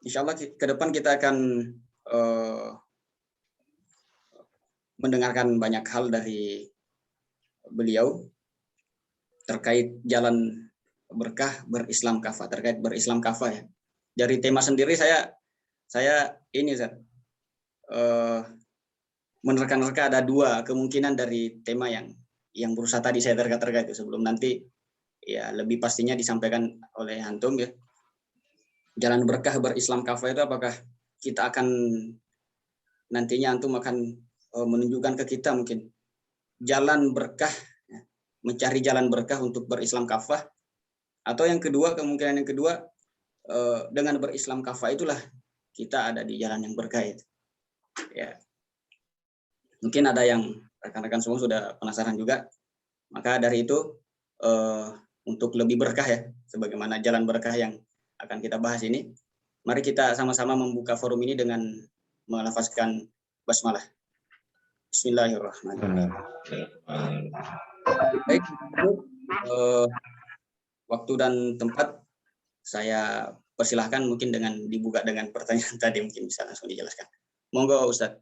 Insya Allah ke depan kita akan mendengarkan banyak hal dari beliau terkait jalan berkah berislam kafah, terkait berislam kafah ya. Dari tema sendiri saya ini menerka-nerka ada dua kemungkinan dari tema yang berusaha tadi saya terka-terka itu, sebelum nanti ya lebih pastinya disampaikan oleh antum ya. Jalan berkah berislam kafah itu apakah kita akan nantinya antum akan menunjukkan ke kita mungkin jalan berkah, mencari jalan berkah untuk berislam kafah, atau yang kedua, kemungkinan yang kedua, dengan berislam kafah itulah kita ada di jalan yang berkah itu. Ya. Mungkin ada yang rekan-rekan semua sudah penasaran juga. Maka dari itu untuk lebih berkah ya, sebagaimana jalan berkah yang akan kita bahas ini, mari kita sama-sama membuka forum ini dengan melafazkan basmalah. Bismillahirrahmanirrahim. Baik, waktu dan tempat saya persilahkan mungkin dengan dibuka dengan pertanyaan tadi, mungkin bisa langsung dijelaskan. Monggo Ustaz.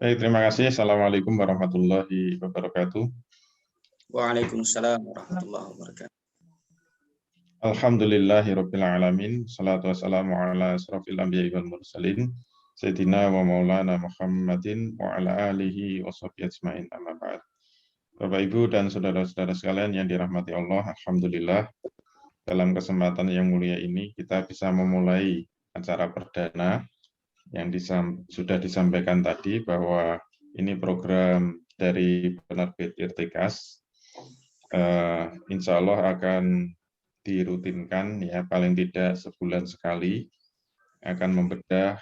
Baik, terima kasih. Assalamualaikum warahmatullahi wabarakatuh. Waalaikumsalam warahmatullahi wabarakatuh. Alhamdulillahirabbil alamin. Shalatu wassalamu ala asrofil anbiya'i wal mursalin. Sayyidina wa maulana Muhammadin wa ala alihi wa sahbihi ajma'in, amma ba'd. Bapak Ibu dan saudara-saudara sekalian yang dirahmati Allah, alhamdulillah dalam kesempatan yang mulia ini kita bisa memulai acara perdana yang sudah disampaikan tadi bahwa ini program dari penerbit Irtikas. Insya Allah akan dirutinkan ya, paling tidak sebulan sekali akan membedah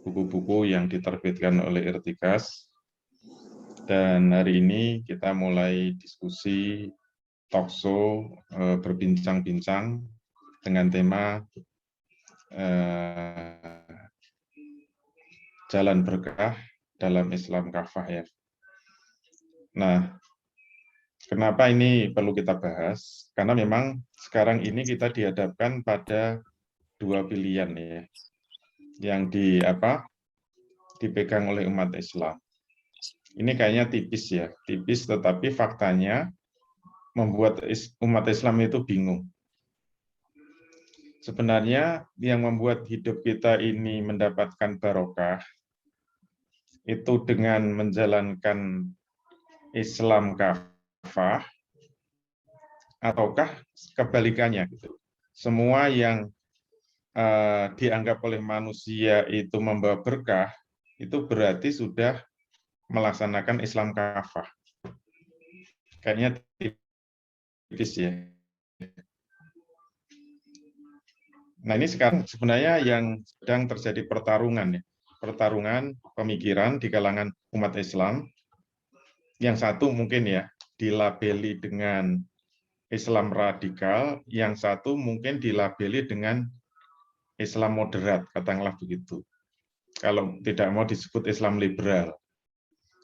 buku-buku yang diterbitkan oleh Irtikas. Dan hari ini kita mulai diskusi talkshow, berbincang-bincang dengan tema jalan berkah dalam Islam kafah ya. Nah, kenapa ini perlu kita bahas? Karena memang sekarang ini kita dihadapkan pada dua pilihan ya, yang dipegang oleh umat Islam. Ini kayaknya tipis ya, tipis, tetapi faktanya membuat umat Islam itu bingung. Sebenarnya yang membuat hidup kita ini mendapatkan barokah itu dengan menjalankan Islam kafah, ataukah kebalikannya gitu. Semua yang dianggap oleh manusia itu membawa berkah, itu berarti sudah melaksanakan Islam kafah. Kayaknya tipis ya. Nah, ini sekarang sebenarnya yang sedang terjadi pertarungan ya. Pertarungan pemikiran di kalangan umat Islam. Yang satu mungkin ya dilabeli dengan Islam radikal, yang satu mungkin dilabeli dengan Islam moderat, katakanlah begitu. Kalau tidak mau disebut Islam liberal.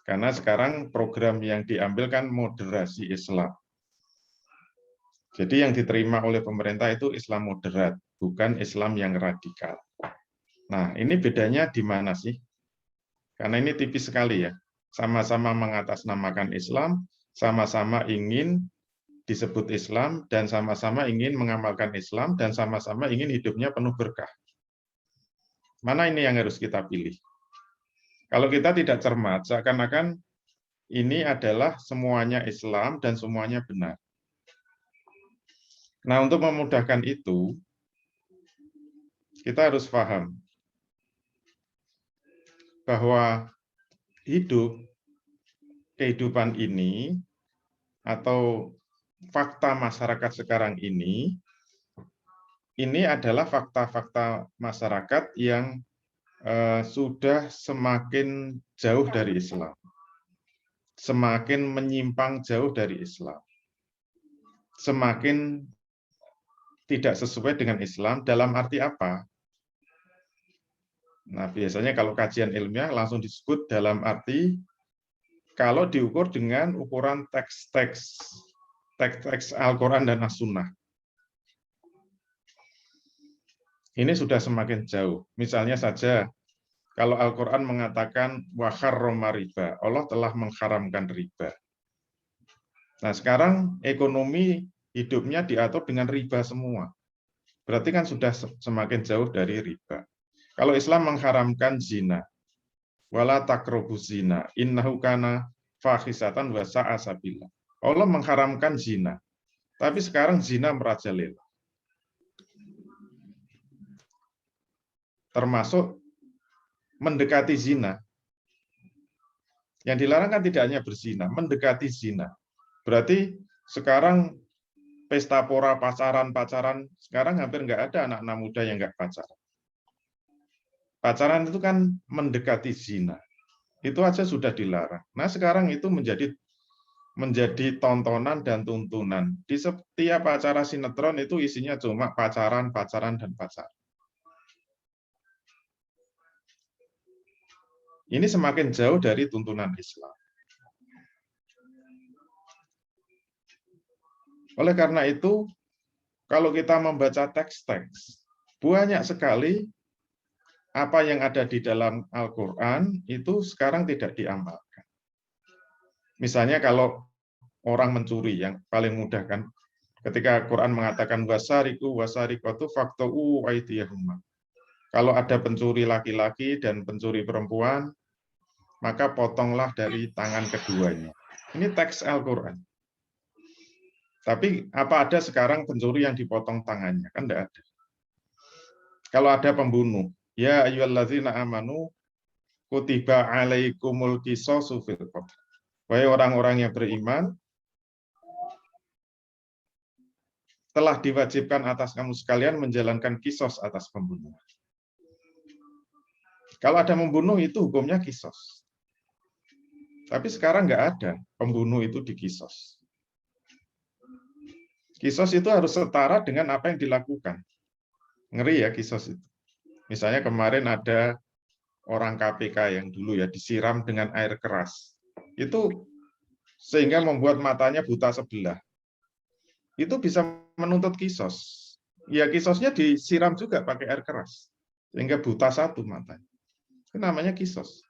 Karena sekarang program yang diambil kan moderasi Islam. Jadi yang diterima oleh pemerintah itu Islam moderat, bukan Islam yang radikal. Nah, ini bedanya di mana sih? Karena ini tipis sekali ya. Sama-sama mengatasnamakan Islam, sama-sama ingin disebut Islam, dan sama-sama ingin mengamalkan Islam, dan sama-sama ingin hidupnya penuh berkah. Mana ini yang harus kita pilih? Kalau kita tidak cermat, seakan-akan ini adalah semuanya Islam dan semuanya benar. Nah, untuk memudahkan itu, kita harus paham bahwa kehidupan ini atau fakta masyarakat sekarang ini adalah fakta-fakta masyarakat yang sudah semakin jauh dari Islam, semakin menyimpang jauh dari Islam, semakin tidak sesuai dengan Islam. Dalam arti apa? Nah, biasanya kalau kajian ilmiah langsung disebut dalam arti kalau diukur dengan ukuran teks-teks Al-Quran dan As-Sunnah. Ini sudah semakin jauh. Misalnya saja, kalau Al-Quran mengatakan wa harrama riba, Allah telah mengharamkan riba. Nah, sekarang ekonomi hidupnya diatur dengan riba semua. Berarti kan sudah semakin jauh dari riba. Kalau Islam mengharamkan zina, wala taqrabuz zina, innahu kana fahisatan wa sa'a sabila. Allah mengharamkan zina. Tapi sekarang zina merajalela. Termasuk mendekati zina. Yang dilarang kan tidak hanya berzina, mendekati zina. Berarti sekarang pesta pora pacaran, sekarang hampir nggak ada anak-anak muda yang nggak pacaran. Pacaran itu kan mendekati zina. Itu aja sudah dilarang. Nah, sekarang itu menjadi tontonan dan tuntunan. Di setiap acara sinetron itu isinya cuma pacaran, dan pacaran. Ini semakin jauh dari tuntunan Islam. Oleh karena itu, kalau kita membaca teks-teks, banyak sekali apa yang ada di dalam Al-Quran itu sekarang tidak diamalkan. Misalnya kalau orang mencuri, yang paling mudah kan, ketika Quran mengatakan wasariku wasarikatu faqta'u aydiyahuma. Kalau ada pencuri laki-laki dan pencuri perempuan, maka potonglah dari tangan keduanya. Ini teks Al-Quran. Tapi apa ada sekarang pencuri yang dipotong tangannya? Kan tidak ada. Kalau ada pembunuh, ya ayyuhalladzina amanu kutiba alaikumul qisasu fil qatl. Wahai orang-orang yang beriman, telah diwajibkan atas kamu sekalian menjalankan kisos atas pembunuhan. Kalau ada membunuh itu hukumnya kisos. Tapi sekarang nggak ada pembunuh itu dikisos. Kisos itu harus setara dengan apa yang dilakukan. Ngeri ya kisos itu. Misalnya kemarin ada orang KPK yang dulu ya disiram dengan air keras. Itu sehingga membuat matanya buta sebelah. Itu bisa menuntut kisos. Ya kisosnya disiram juga pakai air keras. Sehingga buta satu matanya. Itu namanya kisos.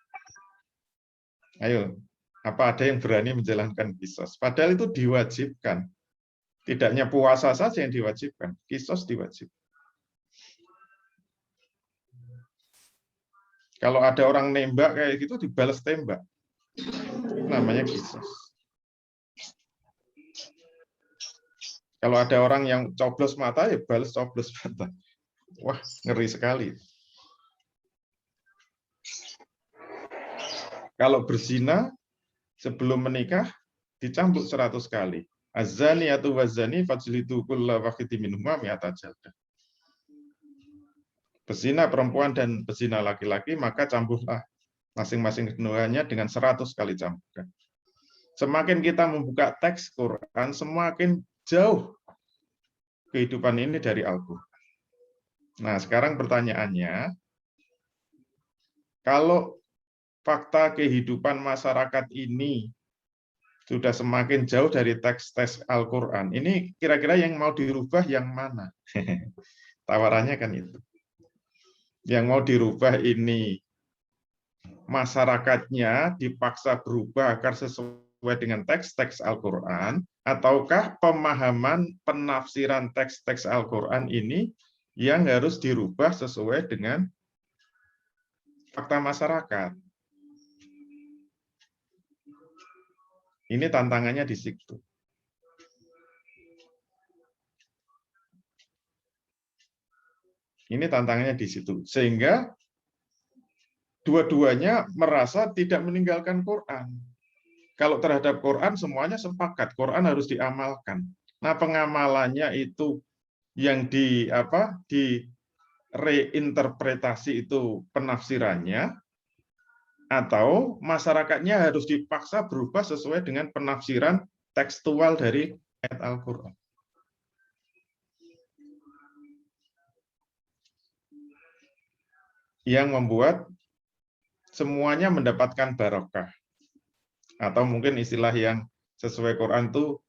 Ayo, apa ada yang berani menjalankan kisos? Padahal itu diwajibkan. Tidak hanya puasa saja yang diwajibkan, kisos diwajibkan. Kalau ada orang nembak kayak gitu, dibalas tembak. Namanya kisos. Kalau ada orang yang coblos mata, ya balas coblos mata. Wah, ngeri sekali. Kalau berzina, sebelum menikah, dicambuk 100 kali. Az-zani atau wazani fajlidu kulla wahidin minhuma mi'ata jaldah. Berzina perempuan dan berzina laki-laki, maka cambuklah masing-masing keduanya dengan 100 kali cambukan. Semakin kita membuka teks Quran, semakin jauh kehidupan ini dari Al-Quran. Nah, sekarang pertanyaannya, kalau fakta kehidupan masyarakat ini sudah semakin jauh dari teks-teks Al-Quran, ini kira-kira yang mau dirubah yang mana? Tawarannya kan itu. Yang mau dirubah ini masyarakatnya dipaksa berubah agar sesuai dengan teks-teks Al-Quran, ataukah pemahaman penafsiran teks-teks Al-Quran ini yang harus dirubah sesuai dengan fakta masyarakat? Ini tantangannya di situ. Ini tantangannya di situ. Sehingga dua-duanya merasa tidak meninggalkan Quran. Kalau terhadap Quran semuanya sepakat, Quran harus diamalkan. Nah, pengamalannya itu yang direinterpretasi itu penafsirannya, atau masyarakatnya harus dipaksa berubah sesuai dengan penafsiran tekstual dari ayat Al-Quran. Yang membuat semuanya mendapatkan barokah. Atau mungkin istilah yang sesuai Quran itu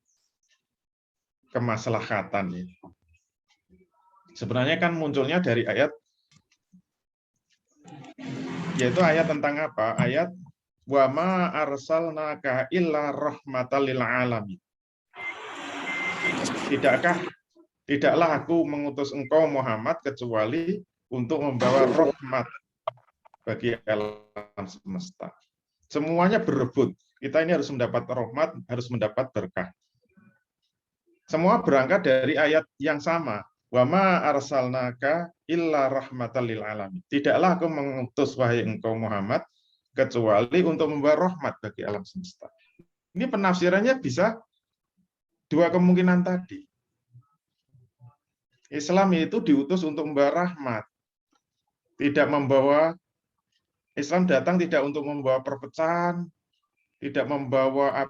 kemaslahatan. Sebenarnya kan munculnya dari ayat, yaitu ayat tentang apa? Ayat wa ma arsalnaka illa rahmatal lil alamin. Tidaklah aku mengutus engkau Muhammad kecuali untuk membawa rahmat bagi alam semesta. Semuanya berebut. Kita ini harus mendapat rahmat, harus mendapat berkah. Semua berangkat dari ayat yang sama. Wa ma arsalnaka illa rahmatal lil alamin. Tidaklah aku mengutus wahai engkau Muhammad kecuali untuk membawa rahmat bagi alam semesta. Ini penafsirannya bisa dua kemungkinan tadi. Islam itu diutus untuk membawa rahmat. Tidak membawa, Islam datang tidak untuk membawa perpecahan, tidak membawa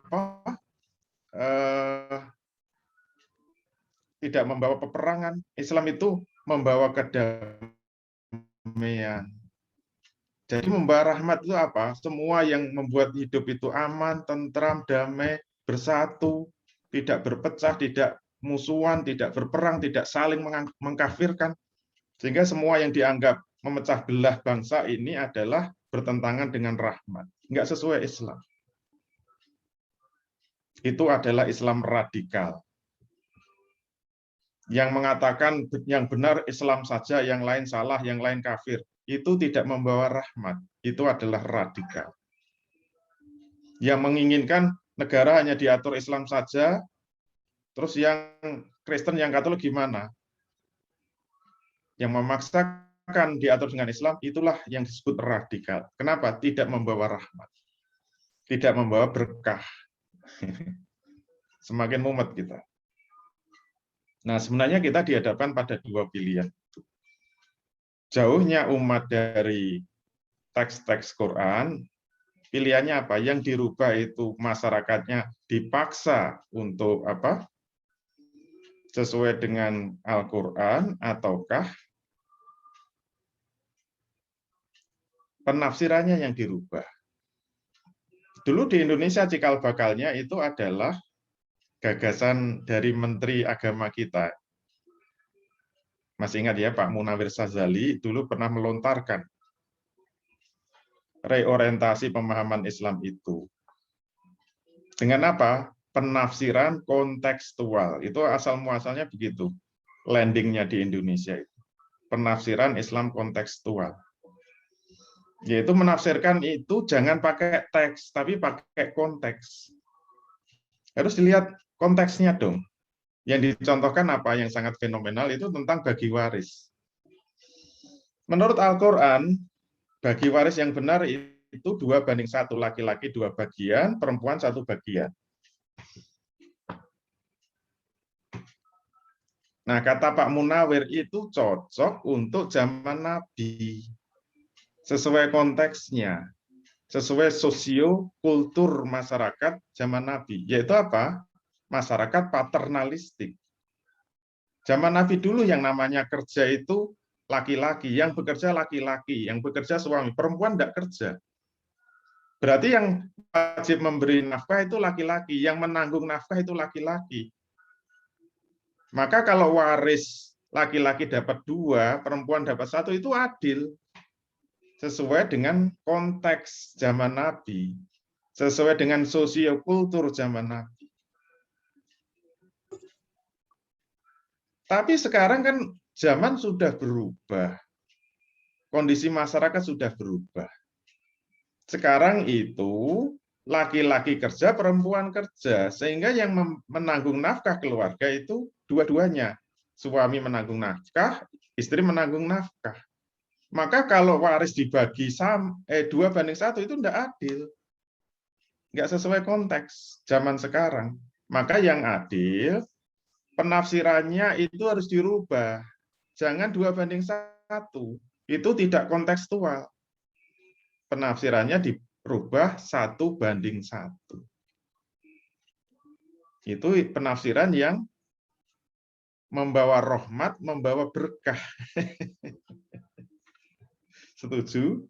tidak membawa peperangan. Islam itu membawa kedamaian. Jadi membawa rahmat itu apa? Semua yang membuat hidup itu aman, tentram, damai, bersatu, tidak berpecah, tidak musuhan, tidak berperang, tidak saling mengkafirkan. Sehingga semua yang dianggap memecah belah bangsa ini adalah bertentangan dengan rahmat. Enggak sesuai Islam. Itu adalah Islam radikal. Yang mengatakan yang benar Islam saja, yang lain salah, yang lain kafir. Itu tidak membawa rahmat. Itu adalah radikal. Yang menginginkan negara hanya diatur Islam saja, terus yang Kristen, yang Katolik gimana? Yang memaksakan diatur dengan Islam, itulah yang disebut radikal. Kenapa? Tidak membawa rahmat. Tidak membawa berkah. Semakin mumet kita. Nah, sebenarnya kita dihadapkan pada dua pilihan. Jauhnya umat dari teks-teks Quran, pilihannya apa? Yang dirubah itu masyarakatnya dipaksa untuk apa? Sesuai dengan Al-Quran, ataukah penafsirannya yang dirubah? Dulu di Indonesia cikal bakalnya itu adalah gagasan dari Menteri Agama kita. Masih ingat ya, Pak Munawir Sazali dulu pernah melontarkan reorientasi pemahaman Islam itu. Dengan apa? Penafsiran kontekstual. Itu asal-muasalnya begitu. Landingnya di Indonesia itu. Penafsiran Islam kontekstual. Yaitu menafsirkan itu jangan pakai teks, tapi pakai konteks. Harus dilihat konteksnya dong. Yang dicontohkan apa yang sangat fenomenal itu tentang bagi waris. Menurut Al-Quran, bagi waris yang benar itu 2:1, laki-laki 2 bagian, perempuan 1 bagian. Nah, kata Pak Munawir itu cocok untuk zaman Nabi. Sesuai konteksnya, sesuai sosio-kultur masyarakat zaman Nabi. Yaitu apa? Masyarakat paternalistik. Zaman Nabi dulu yang namanya kerja itu laki-laki, yang bekerja laki-laki, yang bekerja suami, perempuan tidak kerja. Berarti yang wajib memberi nafkah itu laki-laki, yang menanggung nafkah itu laki-laki. Maka kalau waris laki-laki dapat 2, perempuan dapat 1, itu adil. Sesuai dengan konteks zaman Nabi. Sesuai dengan sosiokultur zaman Nabi. Tapi sekarang kan zaman sudah berubah. Kondisi masyarakat sudah berubah. Sekarang itu laki-laki kerja, perempuan kerja. Sehingga yang menanggung nafkah keluarga itu dua-duanya. Suami menanggung nafkah, istri menanggung nafkah. Maka kalau waris dibagi 2:1 itu tidak adil. Nggak sesuai konteks zaman sekarang. Maka yang adil, penafsirannya itu harus dirubah. Jangan 2:1. Itu tidak kontekstual. Penafsirannya dirubah 1:1. Itu penafsiran yang membawa rahmat, membawa berkah. Setuju?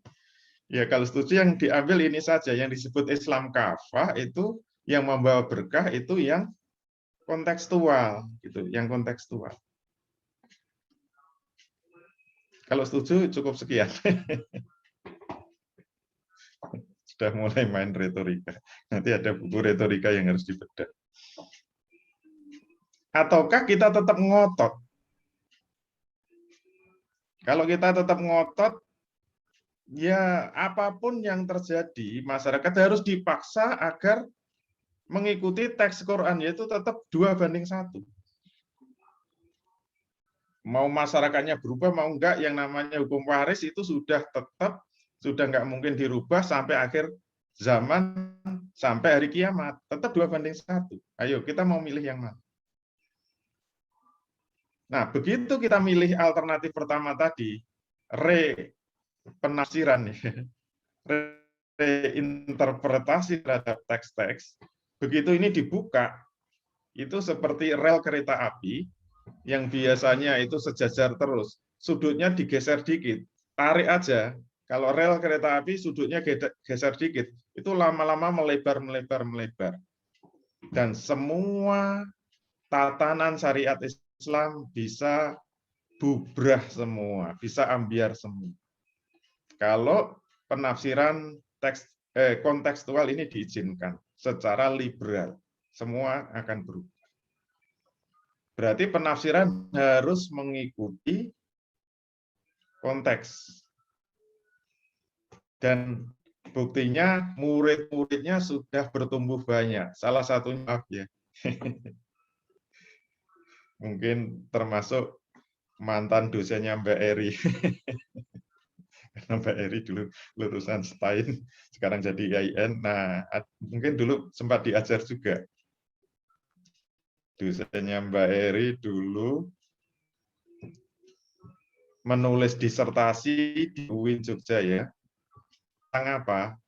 Ya, kalau setuju yang diambil ini saja, yang disebut Islam kafah itu yang membawa berkah itu yang kontekstual, gitu, yang kontekstual. Kalau setuju cukup sekian. Sudah mulai main retorika. Nanti ada buku retorika yang harus dibedah. Ataukah kita tetap ngotot? Kalau kita tetap ngotot, ya apapun yang terjadi, masyarakat harus dipaksa agar mengikuti teks Quran, yaitu tetap 2:1. Mau masyarakatnya berubah, mau enggak, yang namanya hukum waris itu sudah tetap, sudah enggak mungkin dirubah sampai akhir zaman, sampai hari kiamat. Tetap 2:1. Ayo, kita mau milih yang mana? Nah, begitu kita milih alternatif pertama tadi, penafsiran, reinterpretasi terhadap teks-teks, begitu ini dibuka, itu seperti rel kereta api yang biasanya itu sejajar terus, sudutnya digeser dikit, tarik aja. Kalau rel kereta api sudutnya geser dikit, itu lama-lama melebar. Dan semua tatanan syariat Islam bisa bubrah semua, bisa ambiar semua. Kalau penafsiran kontekstual ini diizinkan secara liberal, semua akan berubah. Berarti penafsiran harus mengikuti konteks. Dan buktinya murid-muridnya sudah bertumbuh banyak. Salah satunya ya. Mungkin termasuk mantan dosennya Mbak Eri. Karena Mbak Eri dulu lulusan STAIN, sekarang jadi IAIN. Nah, mungkin dulu sempat diajar juga. Dosennya Mbak Eri dulu menulis disertasi di UIN Jogja ya. Tentang apa?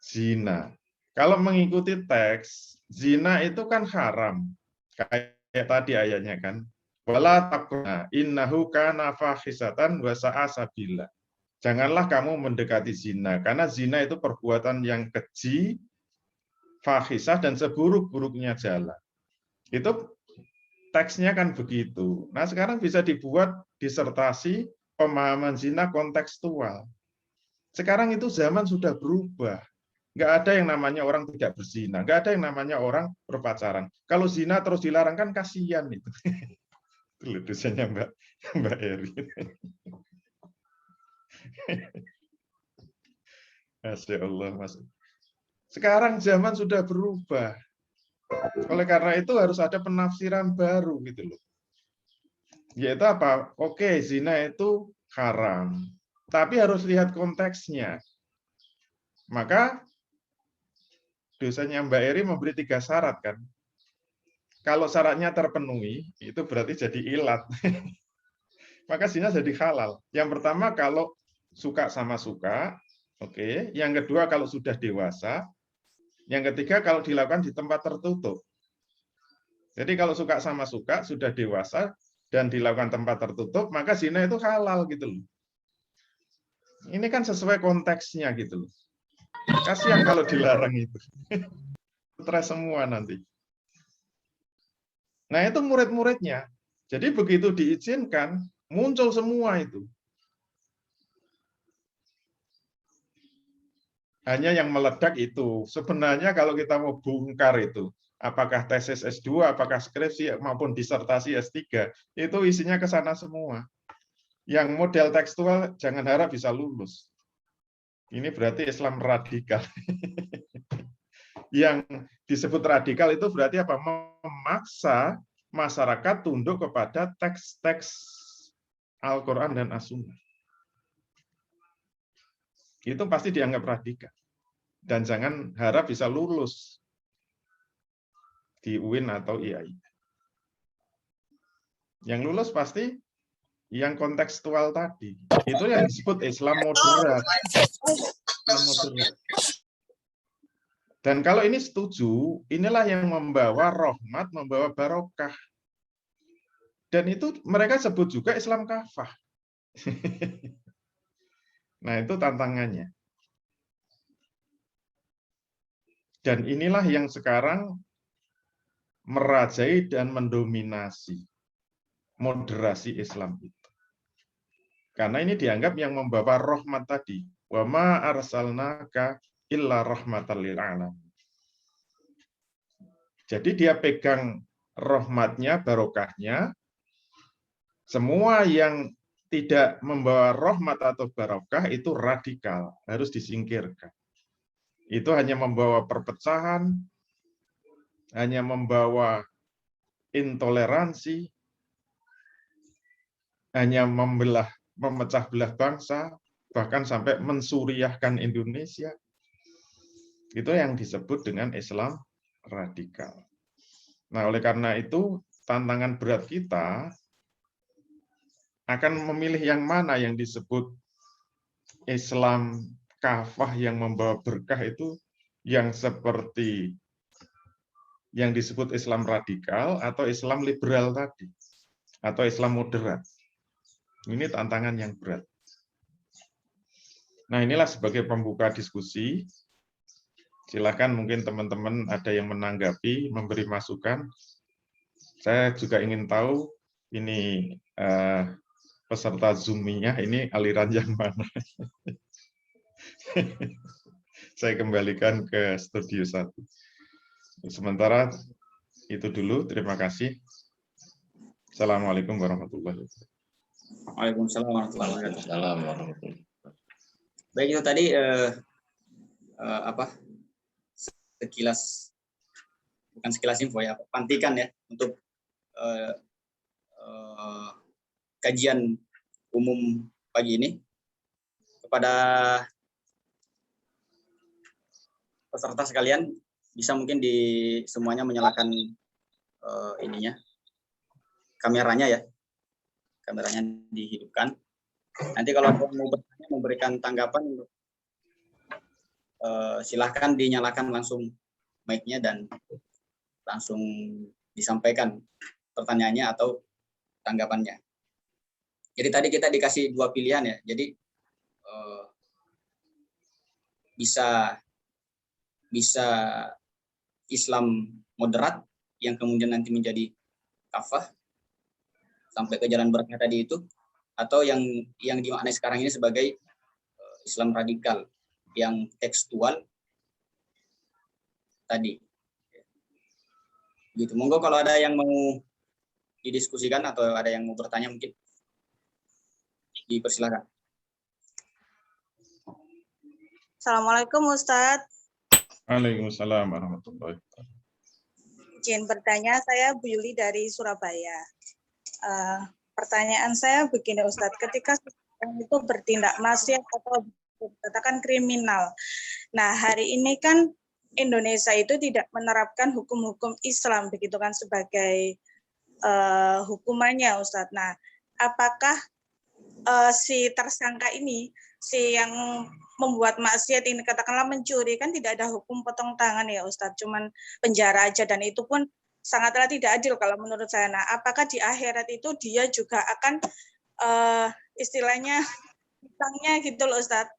Zina. Kalau mengikuti teks, zina itu kan haram. Kayak tadi ayatnya kan. Wala taqna innahu kana fahisatan wa sa'a sabila. Janganlah kamu mendekati zina, karena zina itu perbuatan yang keji, fahisah, dan seburuk-buruknya jalan. Itu teksnya kan begitu. Nah, sekarang bisa dibuat disertasi pemahaman zina kontekstual. Sekarang itu zaman sudah berubah. Nggak ada yang namanya orang tidak berzina, nggak ada yang namanya orang berpacaran. Kalau zina terus dilarang kan kasihan itu. Itu dosennya Mbak Eri. Masya Allah, Mas. Sekarang zaman sudah berubah. Oleh karena itu harus ada penafsiran baru gitu loh. Yaitu apa? Oke, zina itu haram, tapi harus lihat konteksnya. Maka dosennya Mbak Eri memberi 3 syarat kan. Kalau syaratnya terpenuhi, itu berarti jadi ilat. Maka zina jadi halal. Yang pertama kalau suka sama suka, oke. Yang kedua kalau sudah dewasa. Yang ketiga kalau dilakukan di tempat tertutup. Jadi kalau suka sama suka, sudah dewasa, dan dilakukan tempat tertutup, maka zina itu halal gitu loh. Ini kan sesuai konteksnya gitu loh. Kasihan kalau dilarang itu. Stres semua nanti. Nah itu murid-muridnya. Jadi begitu diizinkan, muncul semua itu. Hanya yang meledak itu. Sebenarnya kalau kita mau bongkar itu, apakah tesis S2, apakah skripsi, maupun disertasi S3, itu isinya ke sana semua. Yang model tekstual jangan harap bisa lulus. Ini berarti Islam radikal. Yang disebut radikal itu berarti apa? Memaksa masyarakat tunduk kepada teks-teks Al-Quran dan As-Sunnah. Itu pasti dianggap radikal. Dan jangan harap bisa lulus di UIN atau IAI. Yang lulus pasti yang kontekstual tadi. Itu yang disebut Islam moderat. Islam moderat. Dan kalau ini setuju, inilah yang membawa rahmat, membawa barokah. Dan itu mereka sebut juga Islam kafah. Nah, itu tantangannya. Dan inilah yang sekarang merajai dan mendominasi moderasi Islam itu. Karena ini dianggap yang membawa rahmat tadi. Wa ma arsalnaka illa rahmatan lil alamin. Jadi dia pegang rahmatnya, barokahnya. Semua yang tidak membawa rahmat atau barokah itu radikal, harus disingkirkan. Itu hanya membawa perpecahan, hanya membawa intoleransi, hanya memecah belah bangsa, bahkan sampai mensuriahkan Indonesia. Itu yang disebut dengan Islam radikal. Nah, oleh karena itu, tantangan berat kita akan memilih yang mana yang disebut Islam kafah yang membawa berkah itu, yang seperti yang disebut Islam radikal atau Islam liberal tadi, atau Islam moderat. Ini tantangan yang berat. Nah, inilah sebagai pembuka diskusi. Silakan mungkin teman-teman ada yang menanggapi, memberi masukan. Saya juga ingin tahu ini peserta Zoom-nya ini aliran yang mana. Saya kembalikan ke studio 1. Sementara itu dulu, terima kasih. Assalamualaikum warahmatullahi wabarakatuh. Waalaikumsalam warahmatullahi wabarakatuh. Assalamualaikum. Baik, itu tadi sekilas, bukan sekilas info ya, pantikan ya untuk kajian umum pagi ini. Kepada peserta sekalian, bisa mungkin semuanya menyalakan ininya, kameranya ya, kameranya dihidupkan. Nanti kalau ada yang mau bertanya, memberikan tanggapan, silahkan dinyalakan langsung mic-nya dan langsung disampaikan pertanyaannya atau tanggapannya. Jadi tadi kita dikasih 2 pilihan ya. Jadi bisa Islam moderat yang kemudian nanti menjadi kafah sampai ke jalan berkah tadi itu, atau yang dimaknai sekarang ini sebagai Islam radikal yang tekstual tadi. Gitu. Monggo kalau ada yang mau didiskusikan atau ada yang mau bertanya mungkin dipersilakan. Assalamualaikum Ustadz. Waalaikumsalam warahmatullahi wabarakatuh. Izin bertanya, saya Bu Yuli dari Surabaya. Pertanyaan saya begini Ustadz, ketika seseorang itu bertindak maksiat atau dikatakan kriminal, nah hari ini kan Indonesia itu tidak menerapkan hukum-hukum Islam begitu kan sebagai hukumannya Ustadz. Nah, apakah si tersangka ini, si yang membuat maksiat ini katakanlah mencuri, kan tidak ada hukum potong tangan ya Ustadz, cuman penjara aja, dan itu pun sangatlah tidak adil kalau menurut saya. Nah, apakah di akhirat itu dia juga akan istilahnya hutangnya gitu loh Ustadz,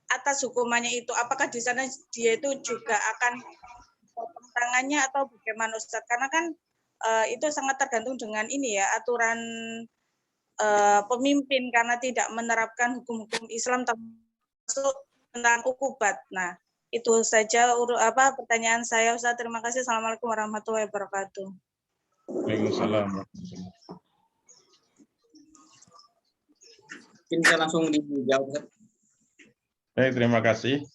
atas hukumannya itu, apakah di sana dia itu juga akan potong tangannya atau bagaimana Ustadz? Karena kan itu sangat tergantung dengan ini ya, aturan pemimpin karena tidak menerapkan hukum-hukum Islam termasuk tentang ukubat. Nah, itu saja pertanyaan saya Ustaz. Terima kasih. Assalamualaikum warahmatullahi wabarakatuh. Waalaikumsalam. Mungkin bisa langsung dijawab. Baik, terima kasih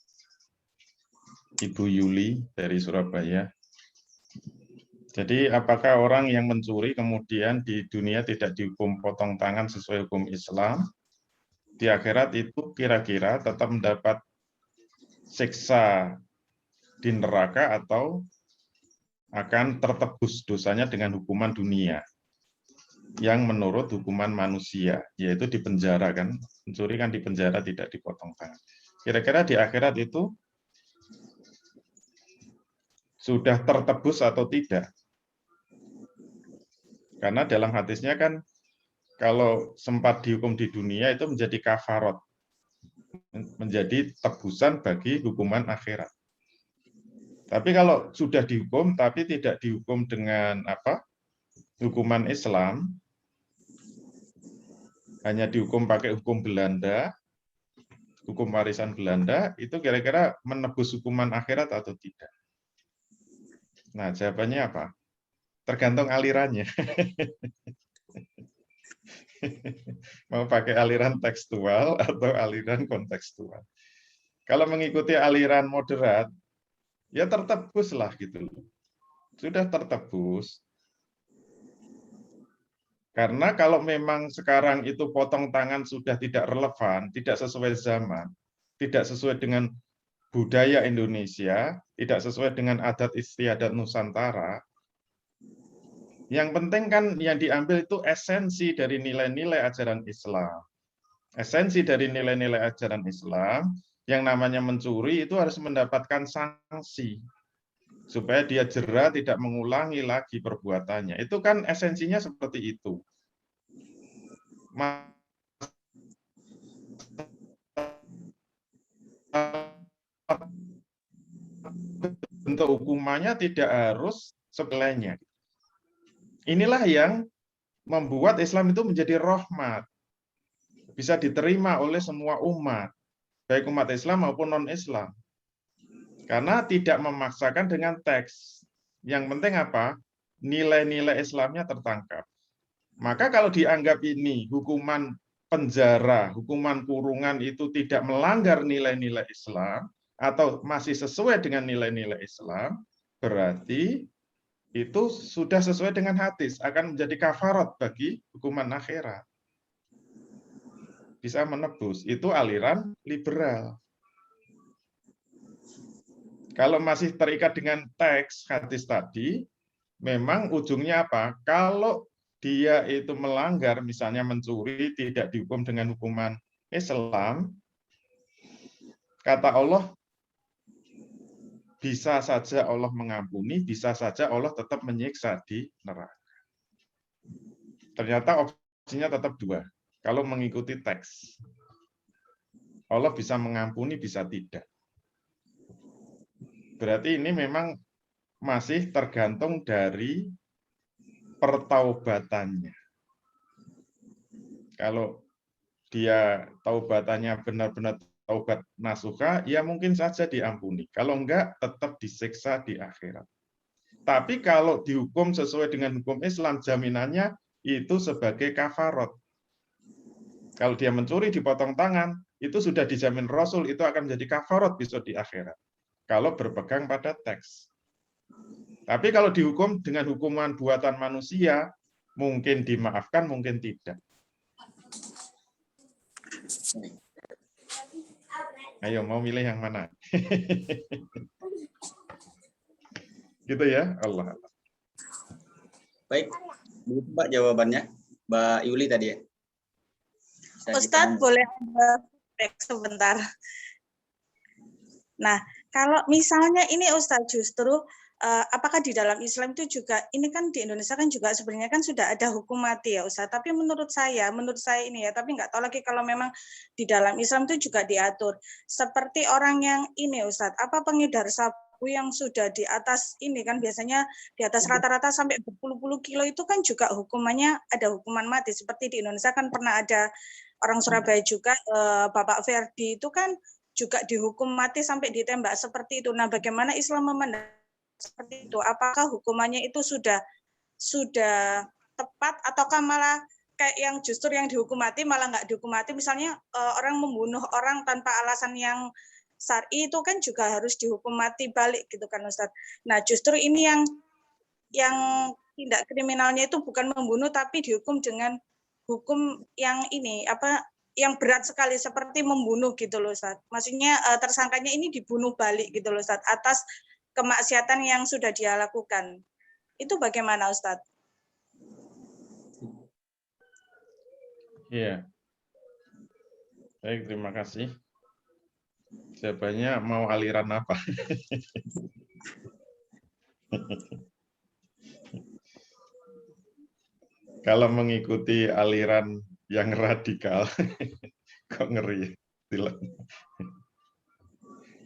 Ibu Yuli dari Surabaya. Jadi apakah orang yang mencuri kemudian di dunia tidak dihukum potong tangan sesuai hukum Islam, di akhirat itu kira-kira tetap mendapat siksa di neraka atau akan tertebus dosanya dengan hukuman dunia yang menurut hukuman manusia, yaitu di penjara kan, mencuri kan di penjara tidak dipotong tangan. Kira-kira di akhirat itu sudah tertebus atau tidak? Karena dalam hadisnya kan kalau sempat dihukum di dunia itu menjadi kafarat, menjadi tebusan bagi hukuman akhirat. Tapi kalau sudah dihukum tapi tidak dihukum dengan hukuman Islam, hanya dihukum pakai hukum Belanda, hukum warisan Belanda, itu kira-kira menebus hukuman akhirat atau tidak? Nah, jawabannya apa? Tergantung alirannya. Mau pakai aliran tekstual atau aliran kontekstual. Kalau mengikuti aliran moderat, ya tertebus lah gitu loh. Sudah tertebus. Karena kalau memang sekarang itu potong tangan sudah tidak relevan, tidak sesuai zaman, tidak sesuai dengan budaya Indonesia, tidak sesuai dengan adat istiadat Nusantara, yang penting kan yang diambil itu esensi dari nilai-nilai ajaran Islam. Esensi dari nilai-nilai ajaran Islam, yang namanya mencuri itu harus mendapatkan sanksi. Supaya dia jera tidak mengulangi lagi perbuatannya. Itu kan esensinya seperti itu. Bentuk hukumannya tidak harus sepelenya. Inilah yang membuat Islam itu menjadi rahmat. Bisa diterima oleh semua umat, baik umat Islam maupun non-Islam. Karena tidak memaksakan dengan teks. Yang penting apa? Nilai-nilai Islamnya tertangkap. Maka kalau dianggap ini hukuman penjara, hukuman kurungan itu tidak melanggar nilai-nilai Islam, atau masih sesuai dengan nilai-nilai Islam, berarti itu sudah sesuai dengan hadis, akan menjadi kafarat bagi hukuman akhirat. Bisa menebus, itu aliran liberal. Kalau masih terikat dengan teks hadis tadi, memang ujungnya apa? Kalau dia itu melanggar, misalnya mencuri, tidak dihukum dengan hukuman Islam, kata Allah, bisa saja Allah mengampuni, bisa saja Allah tetap menyiksa di neraka. Ternyata opsinya tetap dua, kalau mengikuti teks. Allah bisa mengampuni, bisa tidak. Berarti ini memang masih tergantung dari pertaubatannya. Kalau dia taubatannya benar-benar taubat nasuha, ya mungkin saja diampuni. Kalau enggak, tetap disiksa di akhirat. Tapi kalau dihukum sesuai dengan hukum Islam, jaminannya itu sebagai kafarat. Kalau dia mencuri, dipotong tangan, itu sudah dijamin Rasul, itu akan menjadi kafarat besok di akhirat. Kalau berpegang pada teks. Tapi kalau dihukum dengan hukuman buatan manusia, mungkin dimaafkan, mungkin tidak. Ayo, mau milih yang mana? Gitu ya, Allah. Baik, begitu Pak jawabannya, Mbak Yuli tadi ya. Ustadz boleh break sebentar. Nah, kalau misalnya ini Ustadz justru apakah di dalam Islam itu juga, ini kan di Indonesia kan juga sebenarnya kan sudah ada hukum mati ya Ustadz, tapi menurut saya ini ya, tapi nggak tahu lagi kalau memang di dalam Islam itu juga diatur. Seperti orang yang ini Ustadz, apa pengedar sabu yang sudah di atas ini kan biasanya di atas rata-rata sampai berpuluh-puluh kilo itu kan juga hukumannya ada hukuman mati. Seperti di Indonesia kan pernah ada orang Surabaya juga, Bapak Ferdi itu kan juga dihukum mati sampai ditembak seperti itu. Nah, bagaimana Islam memandang seperti itu? Apakah hukumannya itu sudah tepat ataukah malah kayak yang justru yang dihukum mati malah nggak dihukum mati? Misalnya orang membunuh orang tanpa alasan yang syar'i itu kan juga harus dihukum mati balik gitu kan Ustadz. Nah, justru ini yang tindak kriminalnya itu bukan membunuh tapi dihukum dengan hukum yang ini yang berat sekali seperti membunuh gitu loh Ustaz. Maksudnya tersangkanya ini dibunuh balik gitu loh Ustaz atas kemaksiatan yang sudah dia lakukan. Itu bagaimana Ustaz? Iya. Baik, terima kasih. Jawabannya mau aliran apa? Kalau mengikuti aliran yang radikal, kok ngeri.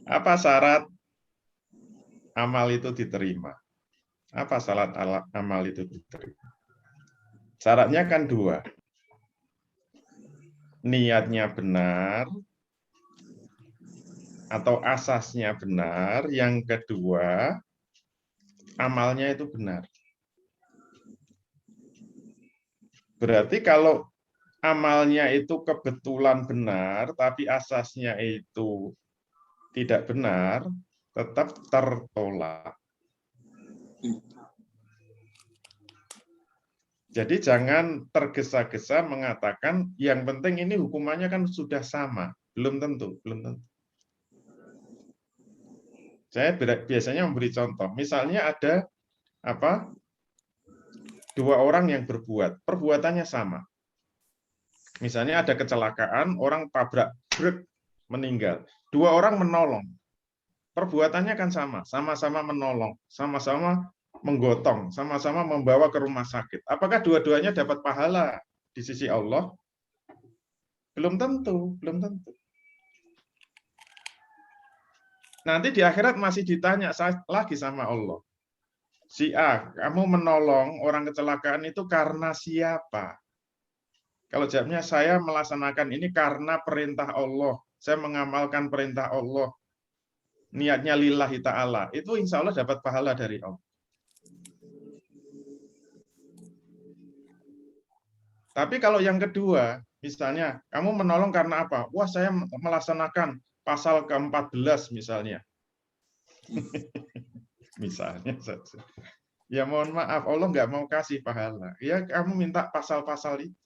Apa syarat amal itu diterima? Apa syarat amal itu diterima? Syaratnya kan dua. niatnya benar atau asasnya benar, yang kedua amalnya itu benar. Berarti kalau amalnya itu kebetulan benar, tapi asasnya itu tidak benar, tetap tertolak. Jadi jangan tergesa-gesa mengatakan yang penting ini hukumannya kan sudah sama. Belum tentu, belum tentu. Saya biasanya memberi contoh. Misalnya ada dua orang yang berbuat, perbuatannya sama. Misalnya ada kecelakaan, orang tabrak, brek, meninggal. Dua orang menolong. Perbuatannya kan sama, sama-sama menolong, sama-sama menggotong, sama-sama membawa ke rumah sakit. Apakah dua-duanya dapat pahala di sisi Allah? Belum tentu, belum tentu. Nanti di akhirat masih ditanya lagi sama Allah. Si A, kamu menolong orang kecelakaan itu karena siapa? Kalau jawabnya saya melaksanakan ini karena perintah Allah. Saya mengamalkan perintah Allah. Niatnya lillahi ta'ala. Itu insya Allah dapat pahala dari Allah. Tapi kalau yang kedua, misalnya, kamu menolong karena apa? Wah, saya melaksanakan pasal ke-14 misalnya. Misalnya saja. Ya mohon maaf, Allah nggak mau kasih pahala. Ya kamu minta pasal-pasal itu.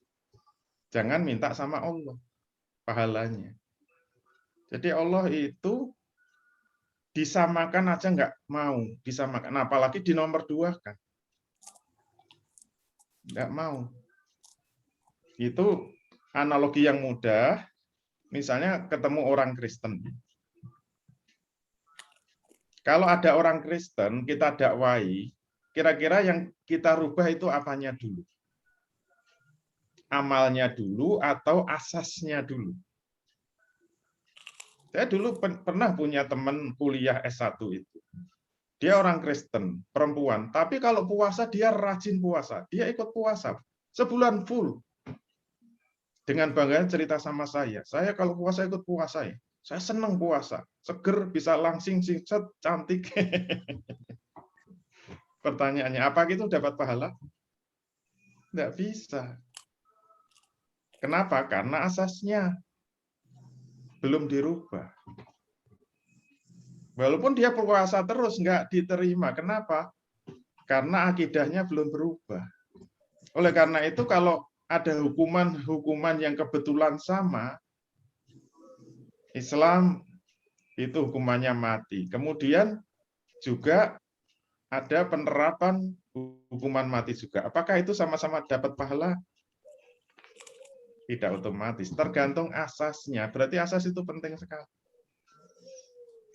Jangan minta sama Allah pahalanya. Jadi Allah itu disamakan aja nggak mau. Disamakan, apalagi di nomor 2 kan. Nggak mau. Itu analogi yang mudah, misalnya ketemu orang Kristen. Kalau ada orang Kristen, kita dakwai, kira-kira yang kita rubah itu apanya dulu? Amalnya dulu atau asasnya dulu? Saya dulu pernah punya teman kuliah S1 itu. Dia orang Kristen, perempuan, tapi kalau puasa dia rajin puasa. Dia ikut puasa sebulan full. Dengan bangga cerita sama saya kalau puasa ikut puasa ya. Saya senang puasa, seger, bisa langsing, singset, cantik. Pertanyaannya, apa gitu dapat pahala? Tidak bisa. Kenapa? Karena asasnya belum dirubah. Walaupun dia puasa terus, nggak diterima. Kenapa? Karena akidahnya belum berubah. Oleh karena itu, kalau ada hukuman yang kebetulan sama, Islam itu hukumannya mati. Kemudian juga ada penerapan hukuman mati juga. Apakah itu sama-sama dapat pahala? Tidak otomatis, tergantung asasnya. Berarti asas itu penting sekali.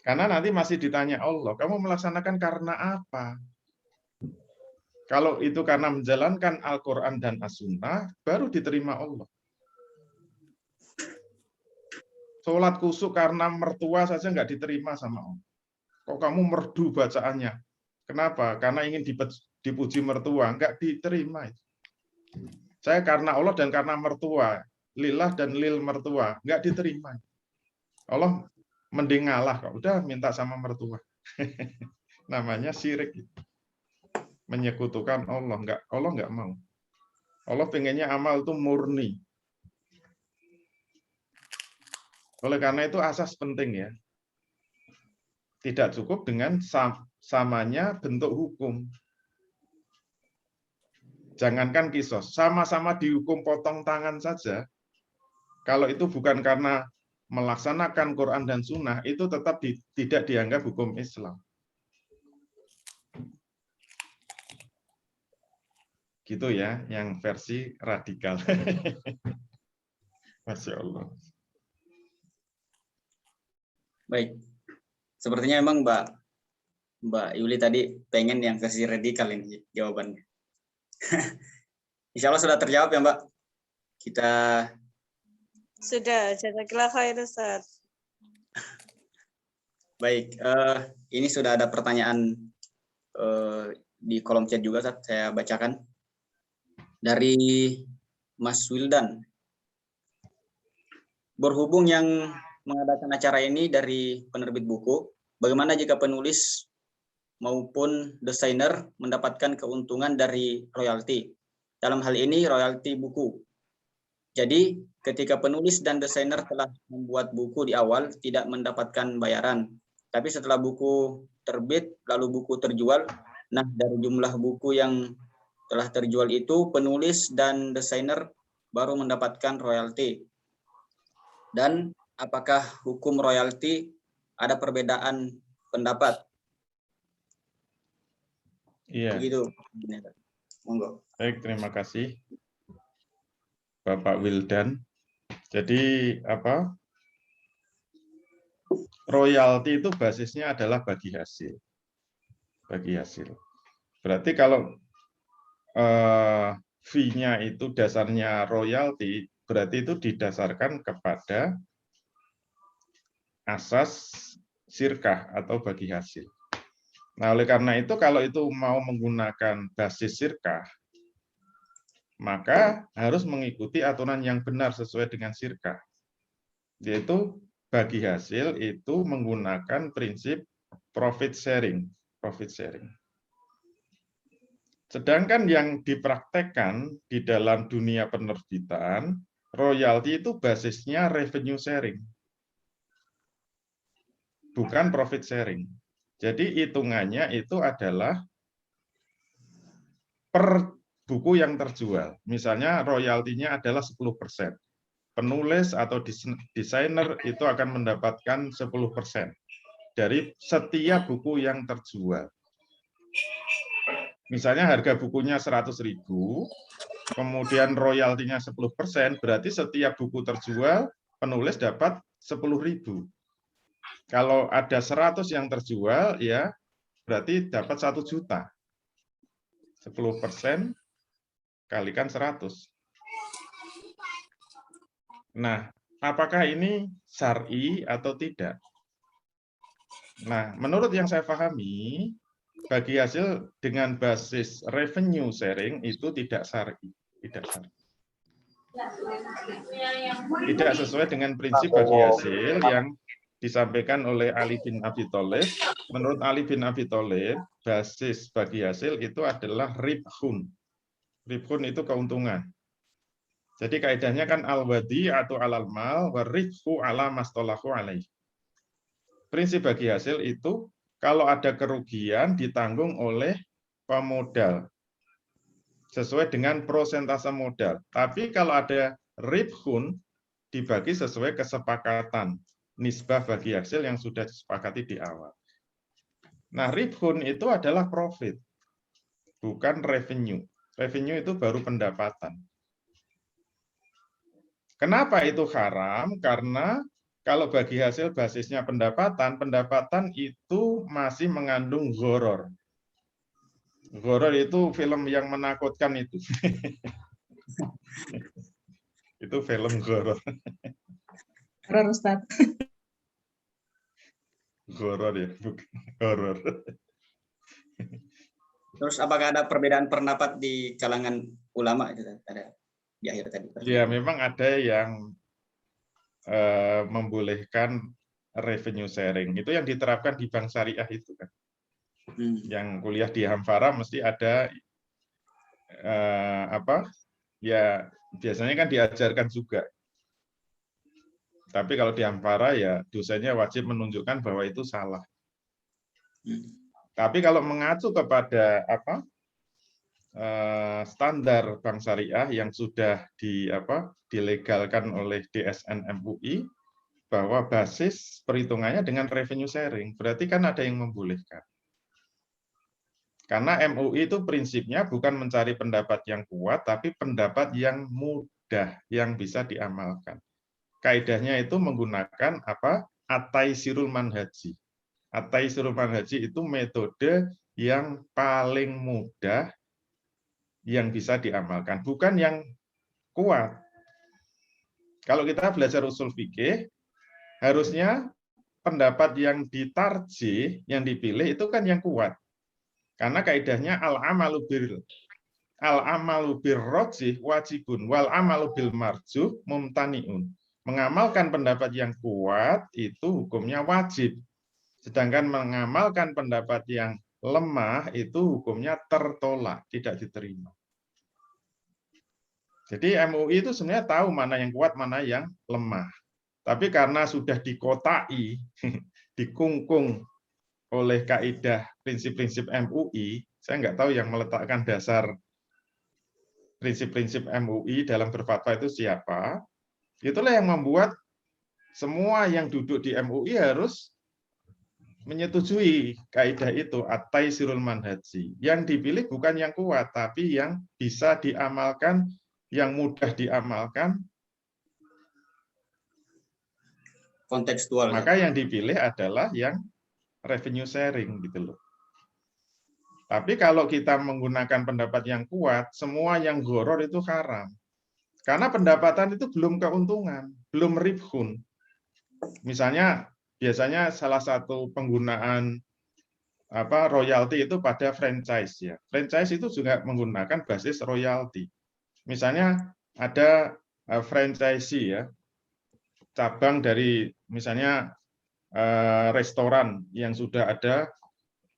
Karena nanti masih ditanya Allah, kamu melaksanakan karena apa? Kalau itu karena menjalankan Al-Quran dan As-Sunnah, baru diterima Allah. Sholat kusuk karena mertua saja nggak diterima sama Allah. Kok kamu merdu bacaannya? Kenapa? Karena ingin dipuji mertua, nggak diterima. Saya karena Allah dan karena mertua, lillah dan lil mertua, nggak diterima. Allah mending ngalah, kok udah minta sama mertua. Namanya syirik. Menyekutukan Allah nggak mau. Allah pengennya amal itu murni. Oleh karena itu asas penting ya. Tidak cukup dengan samanya bentuk hukum. Jangankan kisos, sama-sama dihukum potong tangan saja. Kalau itu bukan karena melaksanakan Quran dan Sunnah, itu tetap tidak dianggap hukum Islam. Gitu ya, yang versi radikal. Masya Allah. Baik, sepertinya memang Mbak Yuli tadi pengen yang versi radikal ini jawabannya. Insya Allah sudah terjawab ya Mbak. Kita sudah, jazakallah khair Ustaz. Baik, ini sudah ada pertanyaan di kolom chat juga, Ustaz. Saya bacakan dari Mas Wildan. berhubung yang mengadakan acara ini dari penerbit buku, bagaimana jika penulis maupun desainer mendapatkan keuntungan dari royalti? Dalam hal ini royalti buku. Jadi ketika penulis dan desainer telah membuat buku di awal tidak mendapatkan bayaran, tapi setelah buku terbit lalu buku terjual, nah dari jumlah buku yang telah terjual itu penulis dan desainer baru mendapatkan royalti. Dan apakah hukum royalti ada perbedaan pendapat? Iya. Begitu. Monggo. Baik, terima kasih Bapak Wildan. Jadi apa? Royalti itu basisnya adalah bagi hasil. Bagi hasil. Berarti kalau fee-nya itu dasarnya royalti, berarti itu didasarkan kepada asas sirkah atau bagi hasil. Nah, oleh karena itu kalau itu mau menggunakan basis sirkah, maka harus mengikuti aturan yang benar sesuai dengan sirkah. Yaitu bagi hasil itu menggunakan prinsip profit sharing. Sedangkan yang dipraktekkan di dalam dunia penerbitan, royalti itu basisnya revenue sharing, bukan profit sharing. Jadi hitungannya itu adalah per buku yang terjual. Misalnya royaltinya adalah 10%. Penulis atau desainer itu akan mendapatkan 10% dari setiap buku yang terjual. Misalnya harga bukunya 100.000, kemudian royaltinya 10%, berarti setiap buku terjual, penulis dapat 10.000. Kalau ada 100 yang terjual, ya berarti dapat 1 juta. 10% kalikan 100. Nah, apakah ini syar'i atau tidak? Nah, menurut yang saya pahami, bagi hasil dengan basis revenue sharing itu tidak syar'i, tidak sesuai dengan prinsip bagi hasil yang disampaikan oleh Ali bin Abi Thalib. Menurut Ali bin Abi Thalib, basis bagi hasil itu adalah ribhun. Ribhun itu keuntungan. Jadi kaidahnya kan al-wadi atau alal mal wa ribhu ala mastolahu alaih. Prinsip bagi hasil itu kalau ada kerugian ditanggung oleh pemodal sesuai dengan prosentase modal. Tapi kalau ada ribhun dibagi sesuai kesepakatan nisbah bagi hasil yang sudah disepakati di awal. Nah, ribhun itu adalah profit, bukan revenue. Revenue itu baru pendapatan. Kenapa itu haram? Karena kalau bagi hasil basisnya pendapatan, pendapatan itu masih mengandung gharar. Gharar itu film yang menakutkan itu. Itu film gharar. Horor, Ustaz. Gharar ya, bukan horor. Terus apakah ada perbedaan pendapat di kalangan ulama itu ada di akhir tadi? Ya, memang ada yang membolehkan revenue sharing. Itu yang diterapkan di bank syariah itu kan. Yang kuliah di Hamfara mesti ada ya biasanya kan diajarkan juga. Tapi kalau di Hamfara ya dosennya wajib menunjukkan bahwa itu salah. Tapi kalau mengacu kepada standar bank syariah yang sudah dilegalkan oleh DSN MUI, bahwa basis perhitungannya dengan revenue sharing, berarti kan ada yang membolehkan. Karena MUI itu prinsipnya bukan mencari pendapat yang kuat, tapi pendapat yang mudah, yang bisa diamalkan. Kaidahnya itu menggunakan at-taisirul manhaji. At-taisirul manhaji itu metode yang paling mudah yang bisa diamalkan, bukan yang kuat. Kalau kita belajar usul fikih, harusnya pendapat yang ditarjih, yang dipilih itu kan yang kuat. Karena kaidahnya al-amalu bil rajih wajibun wal amalu bil marjuh mumtaniun. Mengamalkan pendapat yang kuat itu hukumnya wajib. Sedangkan mengamalkan pendapat yang lemah itu hukumnya tertolak, tidak diterima. Jadi MUI itu sebenarnya tahu mana yang kuat, mana yang lemah. Tapi karena sudah dikotai, dikungkung oleh kaidah prinsip-prinsip MUI, saya nggak tahu yang meletakkan dasar prinsip-prinsip MUI dalam berfatwa itu siapa. Itulah yang membuat semua yang duduk di MUI harus menyetujui kaidah itu, at-taisirul manhaji. Yang dipilih bukan yang kuat, tapi yang bisa diamalkan, yang mudah diamalkan. Kontekstual. Maka yang dipilih adalah yang revenue sharing gitu loh. Tapi kalau kita menggunakan pendapat yang kuat, semua yang gharar itu haram. Karena pendapatan itu belum keuntungan, belum ribhun. Misalnya biasanya salah satu penggunaan royalti itu pada franchise ya. Franchise itu juga menggunakan basis royalti. Misalnya ada franchisee ya, cabang dari misalnya restoran yang sudah ada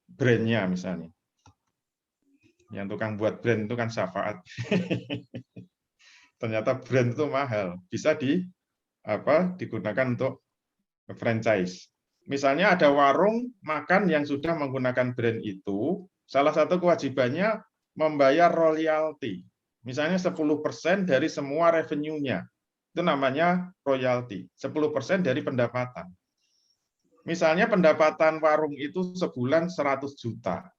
brandnya misalnya. Yang tukang buat brand itu kan Syafaat. Ternyata brand itu mahal, bisa digunakan untuk franchise. Misalnya ada warung makan yang sudah menggunakan brand itu, salah satu kewajibannya membayar royalti. Misalnya 10% dari semua revenue-nya. Itu namanya royalti, 10% dari pendapatan. Misalnya pendapatan warung itu sebulan 100 juta.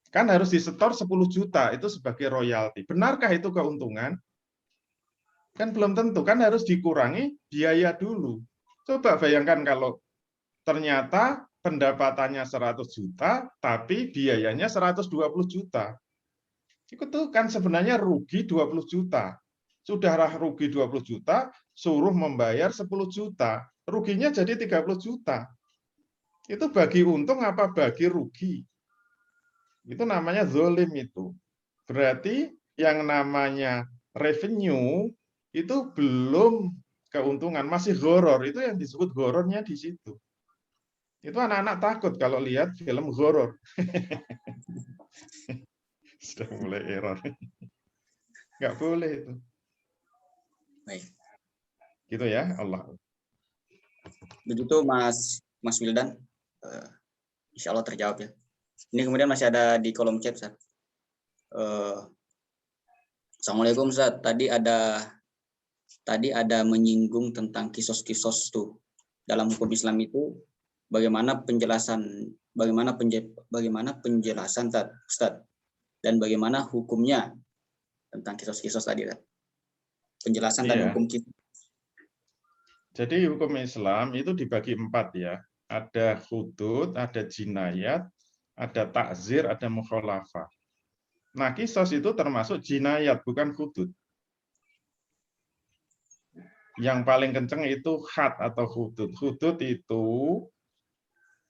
Kan harus disetor 10 juta itu sebagai royalti. Benarkah itu keuntungan? Kan belum tentu, kan harus dikurangi biaya dulu. Coba bayangkan kalau ternyata pendapatannya 100 juta, tapi biayanya 120 juta. Itu kan sebenarnya rugi 20 juta. Sudahlah rugi 20 juta, suruh membayar 10 juta. Ruginya jadi 30 juta. Itu bagi untung apa bagi rugi? Itu namanya zolim itu. Berarti yang namanya revenue itu belum keuntungan, masih horor. Itu yang disebut horornya di situ. Itu anak-anak takut kalau lihat film horor. Sudah mulai error. Nggak boleh itu. Baik. Gitu ya, Allah. Begitu Mas Wildan. Insya Allah terjawab ya. Ini kemudian masih ada di kolom chat, Ustaz. Assalamualaikum, Ustaz. Tadi ada menyinggung tentang kisos-kisos tuh. Dalam hukum Islam itu bagaimana penjelasan Ustaz? Dan bagaimana hukumnya tentang kisos-kisos tadi, Ustaz? Penjelasan dan hukum kisos. Jadi hukum Islam itu dibagi 4 ya. Ada hudud, ada jinayat, ada takzir, ada mukhalafah. Nah, kisos itu termasuk jinayat, bukan hudud. Yang paling kenceng itu had atau hudud. Hudud itu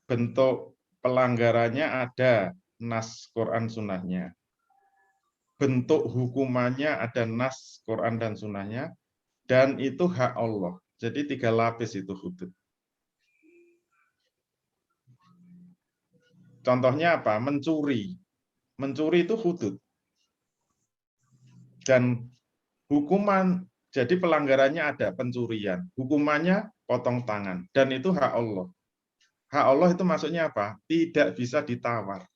bentuk pelanggarannya ada nas Quran sunnahnya. Bentuk hukumannya ada nas Quran dan sunnahnya. Dan itu hak Allah. Jadi 3 lapis itu hudud. Contohnya apa? Mencuri. Mencuri itu hudud. Dan hukuman, jadi pelanggarannya ada pencurian. Hukumannya potong tangan. Dan itu hak Allah. Hak Allah itu maksudnya apa? Tidak bisa ditawar.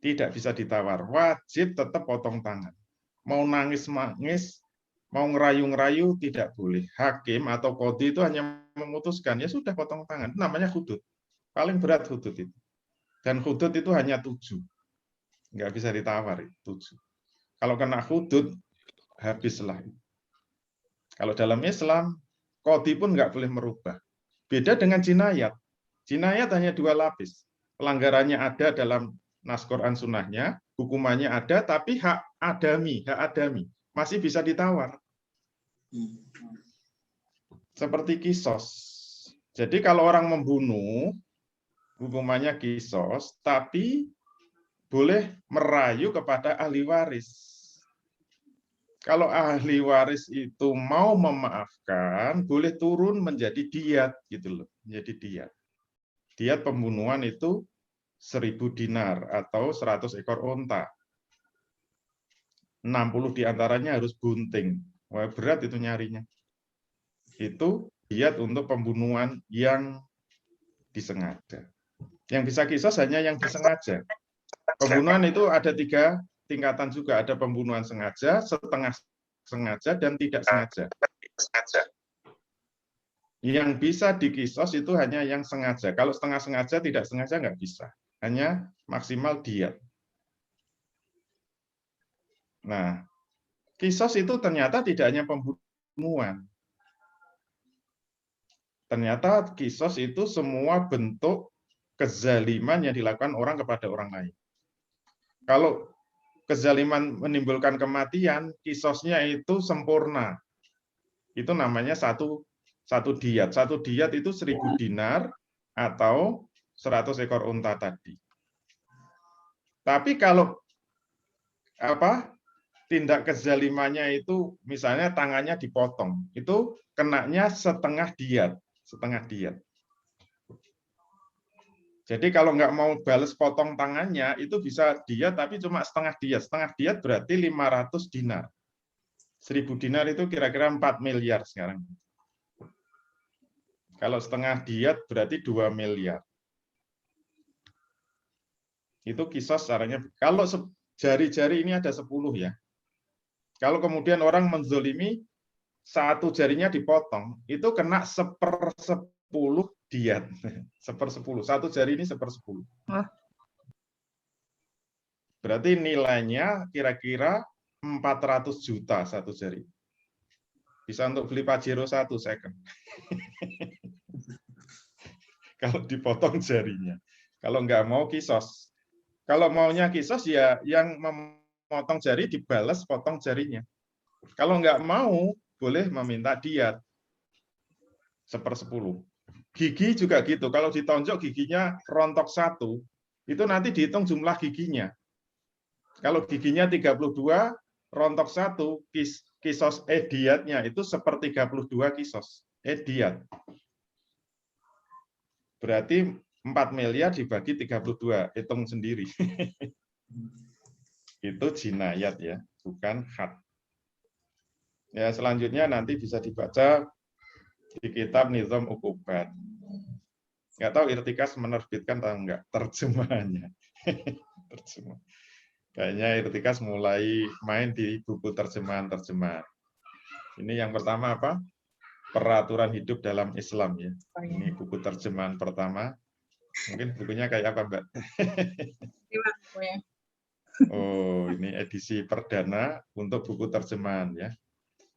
Tidak bisa ditawar. Wajib tetap potong tangan. Mau nangis-nangis, mau ngerayu-ngerayu, tidak boleh. Hakim atau qadhi itu hanya memutuskan, ya sudah potong tangan. Itu namanya hudud. Paling berat hudud itu. Dan hudud itu hanya 7. Nggak bisa ditawar, 7. Kalau kena hudud, habislah. Kalau dalam Islam, qadhi pun nggak boleh merubah. Beda dengan jinayat. Jinayat hanya 2 lapis. Pelanggarannya ada dalam nas Quran sunnahnya, hukumannya ada, tapi hak adami masih bisa ditawar. Seperti kisos. Jadi kalau orang membunuh, hukumannya kisos, tapi boleh merayu kepada ahli waris. Kalau ahli waris itu mau memaafkan, boleh turun menjadi diat gitu loh, menjadi diat. Diat pembunuhan itu 1.000 dinar atau 100 ekor onta. 60 diantaranya harus bunting. Wah, berat itu nyarinya. Itu diat untuk pembunuhan yang disengaja. Yang bisa kisos hanya yang disengaja. Pembunuhan itu ada 3 tingkatan juga. Ada pembunuhan sengaja, setengah sengaja, dan tidak sengaja. Yang bisa dikisos itu hanya yang sengaja. Kalau setengah sengaja, tidak sengaja nggak bisa. Hanya maksimal diat. Nah, kisos itu ternyata tidak hanya pembunuhan. Ternyata kisos itu semua bentuk kezaliman yang dilakukan orang kepada orang lain. Kalau kezaliman menimbulkan kematian, kisosnya itu sempurna. Itu namanya satu diat. Satu diat itu 1.000 dinar atau 100 ekor unta tadi. Tapi kalau tindak kezalimannya itu misalnya tangannya dipotong, itu kenanya setengah diat. Jadi kalau nggak mau balas potong tangannya, itu bisa diat tapi cuma setengah diat. Setengah diat berarti 500 dinar. 1.000 dinar itu kira-kira 4 miliar sekarang. Kalau setengah diat berarti 2 miliar. Itu kisos caranya. Kalau jari-jari ini ada 10 ya. Kalau kemudian orang menzolimi, satu jarinya dipotong, itu kena 1/10 diat. 1/10. Satu jari ini 1/10. Berarti nilainya kira-kira 400 juta satu jari. Bisa untuk beli Pajero 1 second. Kalau dipotong jarinya. Kalau nggak mau kisos. Kalau maunya kisos ya yang memotong jari dibalas potong jarinya. Kalau nggak mau, boleh meminta diat 1/10. Gigi juga gitu. Kalau ditonjok giginya rontok 1, itu nanti dihitung jumlah giginya. Kalau giginya 32, rontok 1, kisos diatnya itu 1/32 kisos diat. Berarti 4 miliar dibagi 32, hitung sendiri. Itu jinayat ya, bukan had. Ya, selanjutnya nanti bisa dibaca di kitab Nizam Uqubat. Nggak tahu Irtikas menerbitkan atau enggak terjemahannya. Terjemah. Kayaknya Irtikas mulai main di buku terjemahan-terjemahan. Ini yang pertama apa? Peraturan hidup dalam Islam ya. Ini buku terjemahan pertama. Mungkin bukunya kayak apa, Mbak? Oh, ini edisi perdana untuk buku terjemahan ya.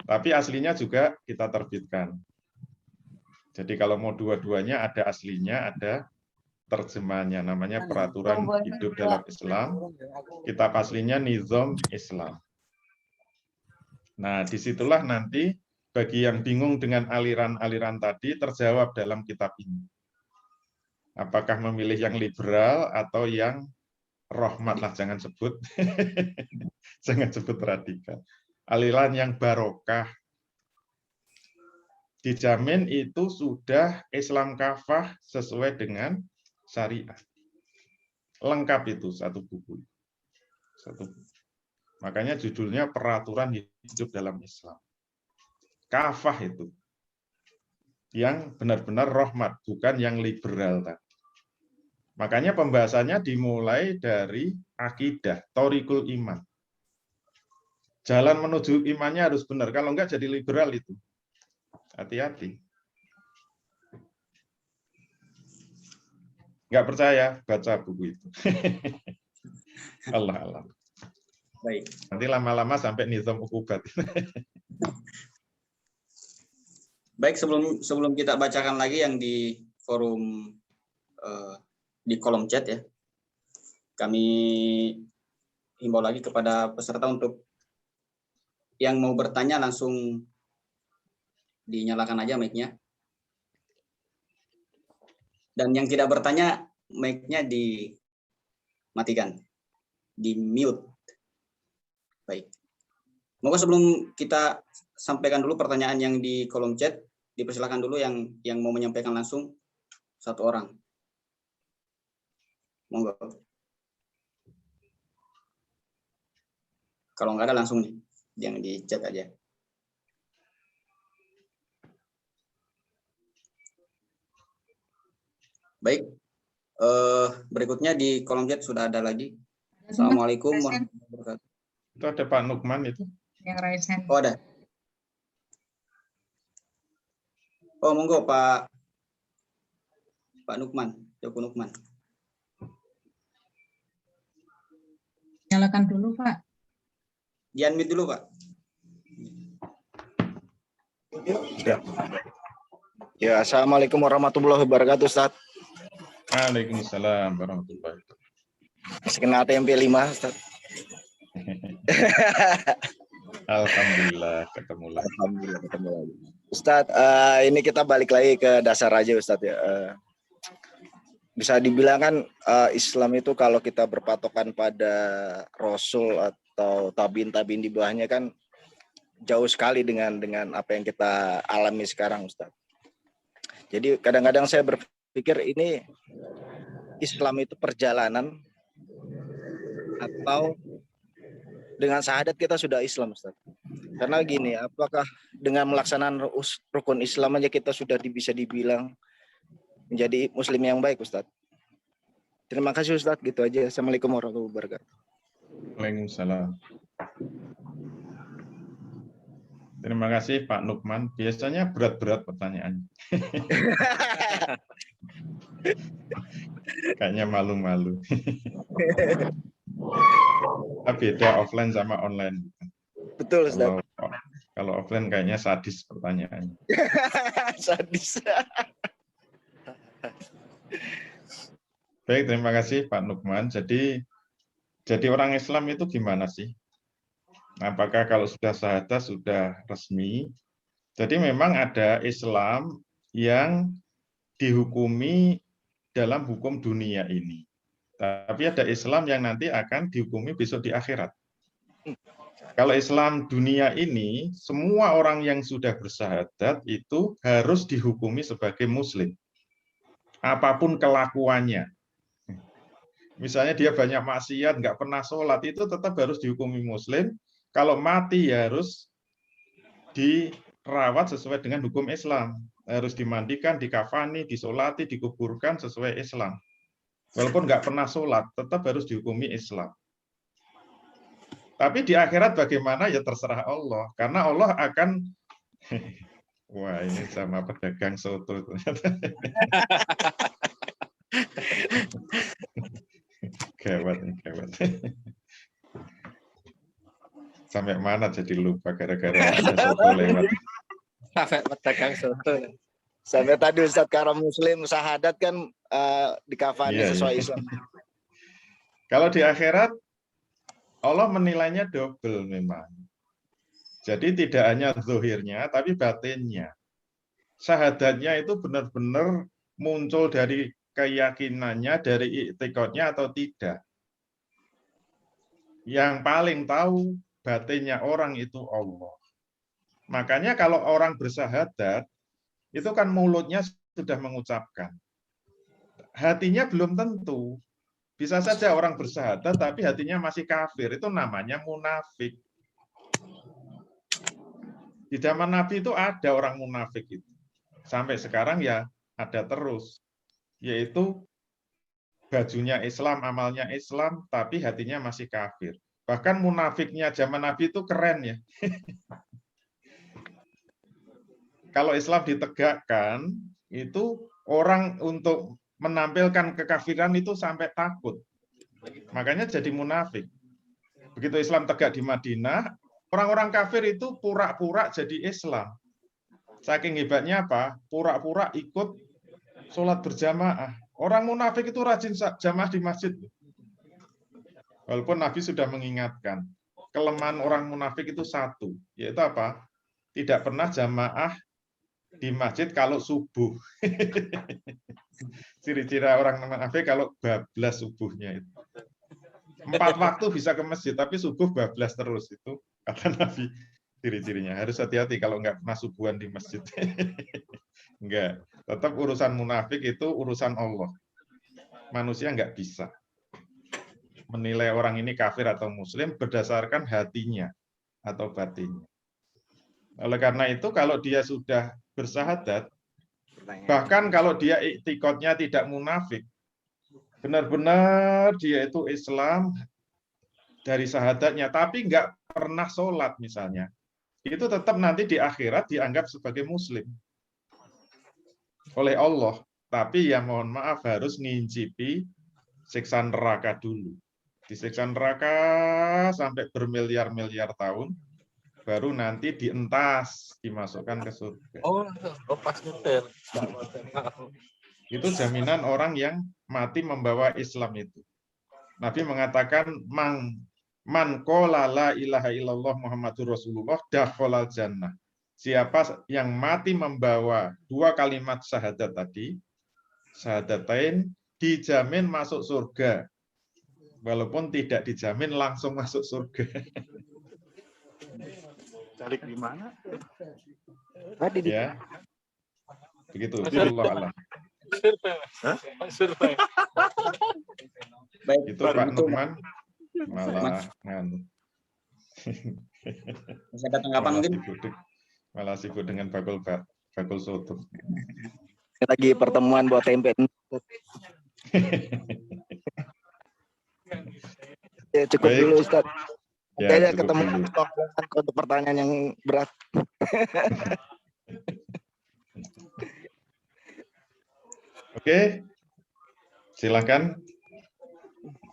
Tapi aslinya juga kita terbitkan. Jadi kalau mau dua-duanya ada aslinya, ada terjemahannya. Namanya Peraturan Hidup dalam Islam. Kitab aslinya Nizam Islam. Nah, disitulah nanti bagi yang bingung dengan aliran-aliran tadi terjawab dalam kitab ini. Apakah memilih yang liberal atau yang rahmat lah, jangan sebut. Jangan sebut radikal. Aliran yang barokah. Dijamin itu sudah Islam kafah sesuai dengan syariat. Lengkap itu satu buku. Makanya judulnya Peraturan Hidup dalam Islam. Kafah itu. Yang benar-benar rahmat, bukan yang liberal tadi. Makanya pembahasannya dimulai dari akidah, thoriqul iman. Jalan menuju imannya harus benar, kalau enggak jadi liberal itu. Hati-hati. Enggak percaya, baca buku itu. Allah. Baik. Nanti lama-lama sampai Nizam Uqubat. Baik, sebelum kita bacakan lagi yang di forum di kolom chat ya, kami himbau lagi kepada peserta untuk yang mau bertanya langsung dinyalakan aja mic-nya, dan yang tidak bertanya mic-nya dimatikan, di mute. Baik. Monggo sebelum kita sampaikan dulu pertanyaan yang di kolom chat, dipersilakan dulu yang mau menyampaikan langsung satu orang. Monggo. Kalau nggak ada langsung nih, yang di chat aja. Baik, berikutnya di kolom chat sudah ada lagi. Assalamualaikum warahmatullahi wabarakatuh. Itu ada Pak Nukman itu. Yang raise hand. Oh ada. Oh monggo Pak Nukman, Joko Nukman. Nyalakan dulu, Pak. Di-unmute dulu, Pak. Ya, assalamualaikum warahmatullahi wabarakatuh, Ustaz. Waalaikumsalam warahmatullahi wabarakatuh. Masih kena TMP 5, Ustaz. Alhamdulillah ketemu lagi. Alhamdulillah ketemu lagi. Ustaz, ini kita balik lagi ke dasar aja, Ustaz ya. Bisa dibilang kan Islam itu kalau kita berpatokan pada Rasul atau tabiin di bawahnya kan jauh sekali dengan apa yang kita alami sekarang, Ustaz. Jadi kadang-kadang saya berpikir ini Islam itu perjalanan atau dengan syahadat kita sudah Islam, Ustaz. Karena gini, apakah dengan melaksanaan rukun Islam aja kita sudah bisa dibilang menjadi Muslim yang baik, Ustaz? Terima kasih, Ustaz. Gitu aja. Assalamualaikum warahmatullahi wabarakatuh. Waalaikumsalam. Terima kasih Pak Nukman. Biasanya berat-berat pertanyaan. Kayaknya malu-malu. Beda offline sama online. Betul, Ustaz. Kalau offline kayaknya sadis pertanyaannya. Sadis. Baik, terima kasih Pak Nukman. Jadi orang Islam itu gimana sih? Apakah kalau sudah syahadat sudah resmi? Jadi memang ada Islam yang dihukumi dalam hukum dunia ini. Tapi ada Islam yang nanti akan dihukumi besok di akhirat. Kalau Islam dunia ini, semua orang yang sudah bersyahadat itu harus dihukumi sebagai Muslim. Apapun kelakuannya. Misalnya dia banyak maksiat, nggak pernah sholat, itu tetap harus dihukumi Muslim. Kalau mati ya harus dirawat sesuai dengan hukum Islam. Harus dimandikan, dikafani, disolati, dikuburkan sesuai Islam. Walaupun nggak pernah sholat, tetap harus dihukumi Islam. Tapi di akhirat bagaimana ya terserah Allah. Karena Allah akan... Wah, ini sama pedagang soto. Gawat. Sampai mana jadi lupa gara-gara ada soto lewat. Sampai pedagang soto. Sampai tadi Ustaz karena Muslim syahadat kan dikafani sesuai Islam. Kalau di akhirat Allah menilainya double memang. Jadi tidak hanya zahirnya tapi batinnya. Syahadatnya itu benar-benar muncul dari keyakinannya, dari i'tiqadnya atau tidak. Yang paling tahu batinnya orang itu Allah. Makanya kalau orang bersyahadat, itu kan mulutnya sudah mengucapkan. Hatinya belum tentu. Bisa saja orang bersyahadat, tapi hatinya masih kafir. Itu namanya munafik. Di zaman Nabi itu ada orang munafik itu. Sampai sekarang ya ada terus. Yaitu bajunya Islam, amalnya Islam, tapi hatinya masih kafir. Bahkan munafiknya zaman Nabi itu keren ya. Kalau Islam ditegakkan, itu orang untuk menampilkan kekafiran itu sampai takut. Makanya jadi munafik. Begitu Islam tegak di Madinah, orang-orang kafir itu pura-pura jadi Islam. Saking hebatnya apa? Pura-pura ikut sholat berjamaah. Orang munafik itu rajin jamaah di masjid. Walaupun Nabi sudah mengingatkan, kelemahan orang munafik itu satu, yaitu apa? Tidak pernah jamaah di masjid kalau subuh. Ciri-ciri orang munafik kalau bablas subuhnya itu. 4 waktu bisa ke masjid, tapi subuh bablas terus itu Kata Nabi, ciri-cirinya harus hati-hati kalau nggak pernah subuhan di masjid. Enggak, tetap urusan munafik itu urusan Allah. Manusia nggak bisa menilai orang ini kafir atau muslim berdasarkan hatinya atau batinnya. Oleh karena itu, kalau dia sudah bersahadat, bahkan kalau dia iktikadnya tidak munafik, benar-benar dia itu Islam dari sahadatnya, tapi nggak pernah sholat misalnya, itu tetap nanti di akhirat dianggap sebagai muslim oleh Allah. Tapi ya mohon maaf harus ngincipi siksa neraka dulu. Disiksa neraka sampai bermiliar-miliar tahun, baru nanti dientas, dimasukkan ke surga. Oh, pas nyetir. Itu jaminan orang yang mati membawa Islam itu. Nabi mengatakan, man qala la ilaha illallah Muhammadur Rasulullah dakhalal jannah. Siapa yang mati membawa 2 kalimat syahadat tadi, syahadatain, dijamin masuk surga. Walaupun tidak dijamin langsung masuk surga. Cari di mana? Tadi di Ya. Begitu. Allah. Survei. Baik, Itu Pak Nukman malah nganu. Masih ada tanggapan mungkin? Malah sibuk dengan bakul soto. lagi pertemuan buat tempe. Ya, cukup Baik. dulu Ustaz. Ya, Kayaknya cukup ketemu dulu. untuk pertanyaan yang berat. Oke, silakan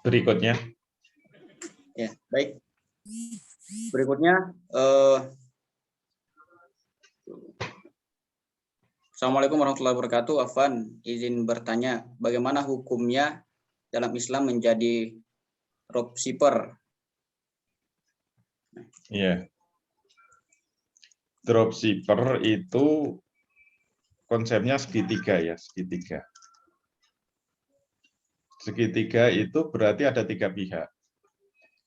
berikutnya. Ya, baik. Berikutnya, Assalamualaikum warahmatullahi wabarakatuh. Afwan, izin bertanya, bagaimana hukumnya dalam Islam menjadi dropshipper? Iya. Dropshipper itu konsepnya segitiga ya, segitiga. Segitiga itu berarti ada 3 pihak.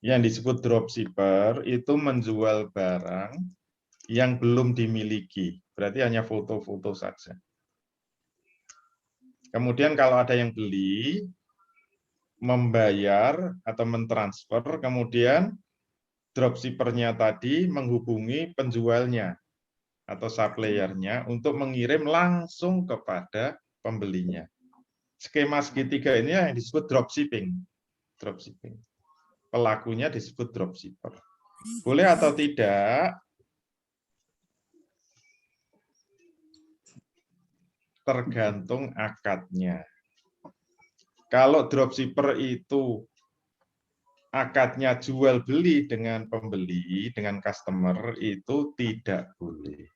Yang disebut dropshipper itu menjual barang yang belum dimiliki, berarti hanya foto-foto saja. Kemudian kalau ada yang beli, membayar atau mentransfer, kemudian dropshippernya tadi menghubungi penjualnya atau suppliernya untuk mengirim langsung kepada pembelinya. Skema segitiga ini yang disebut dropshipping. Dropshipping. Pelakunya disebut dropshipper. Boleh atau tidak? Tergantung akadnya. Kalau dropshipper itu akadnya jual beli dengan pembeli, dengan customer, itu tidak boleh.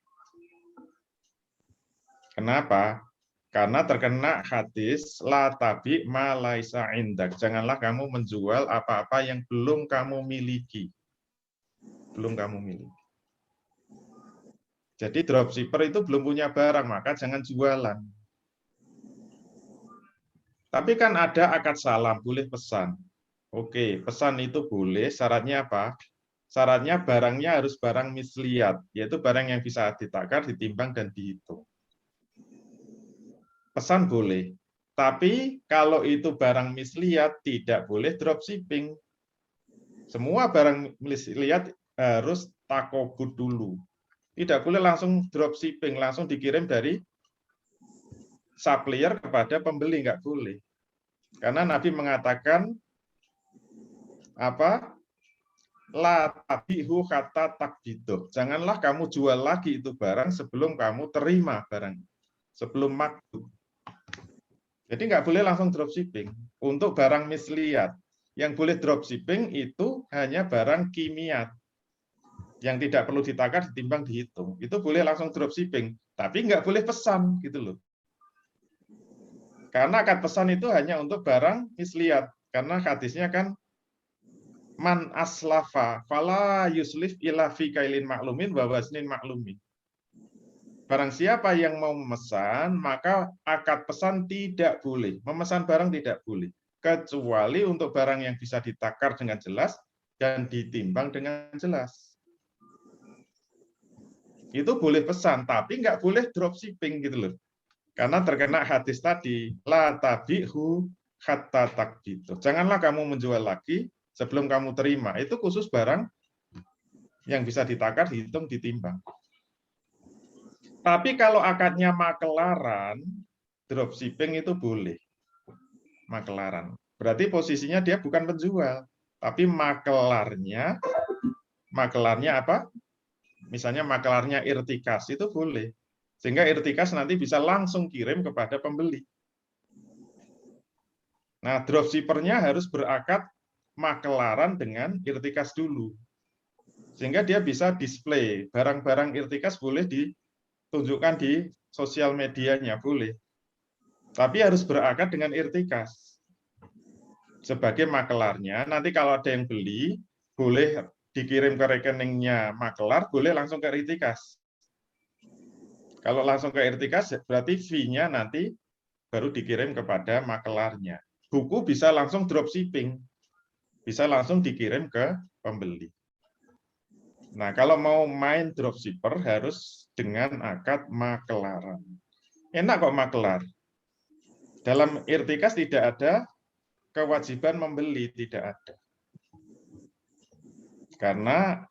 Kenapa? Karena terkena hadis la tabi ma laisa indak. Janganlah kamu menjual apa-apa yang belum kamu miliki. Belum kamu miliki. Jadi dropshipper itu belum punya barang, maka jangan jualan. Tapi kan ada akad salam, boleh pesan. Oke, pesan itu boleh, syaratnya apa? Syaratnya barangnya harus barang misliat, yaitu barang yang bisa ditakar, ditimbang, dan dihitung. Pesan boleh, tapi kalau itu barang misliat tidak boleh dropshipping. Semua barang misliat harus takobud dulu. Tidak boleh langsung dropshipping, langsung dikirim dari supplier kepada pembeli, nggak boleh. Karena Nabi mengatakan apa? La tabihu kata takbidoh. Janganlah kamu jual lagi itu barang sebelum kamu terima barang, sebelum maktub. Jadi nggak boleh langsung dropshipping. Untuk barang misliat, yang boleh dropshipping itu hanya barang kimiat, yang tidak perlu ditakar, ditimbang, dihitung. Itu boleh langsung dropshipping, tapi nggak boleh pesan gitu loh. Karena akad pesan itu hanya untuk barang misliat. Karena hadisnya kan man aslafa fala yuslif ila fi kailin maklumin wa waznin maklumin. Barang siapa yang mau memesan, maka akad pesan tidak boleh. Memesan barang tidak boleh. Kecuali untuk barang yang bisa ditakar dengan jelas dan ditimbang dengan jelas. Itu boleh pesan, tapi nggak boleh dropshipping gitu loh. Karena terkena hadis tadi, la tabihu hatta takbitu. Janganlah kamu menjual lagi sebelum kamu terima. Itu khusus barang yang bisa ditakar, dihitung, ditimbang. Tapi kalau akadnya makelaran, dropshipping itu boleh. Makelaran. Berarti posisinya dia bukan penjual, tapi makelarnya apa? Misalnya makelarnya irtikas itu boleh. Sehingga irtikas nanti bisa langsung kirim kepada pembeli. Nah, dropshippernya harus berakad makelaran dengan irtikas dulu. Sehingga dia bisa display barang-barang irtikas boleh ditunjukkan di sosial medianya, boleh. Tapi harus berakad dengan irtikas. Sebagai makelarnya, nanti kalau ada yang beli, boleh dikirim ke rekeningnya makelar, boleh langsung ke irtikas. Kalau langsung ke irtikas, berarti fee-nya nanti baru dikirim kepada makelarnya. Buku bisa langsung dropshipping, bisa langsung dikirim ke pembeli. Nah, kalau mau main dropshipper harus dengan akad makelaran. Enak kok makelar. Dalam irtikas tidak ada kewajiban membeli, tidak ada. Karena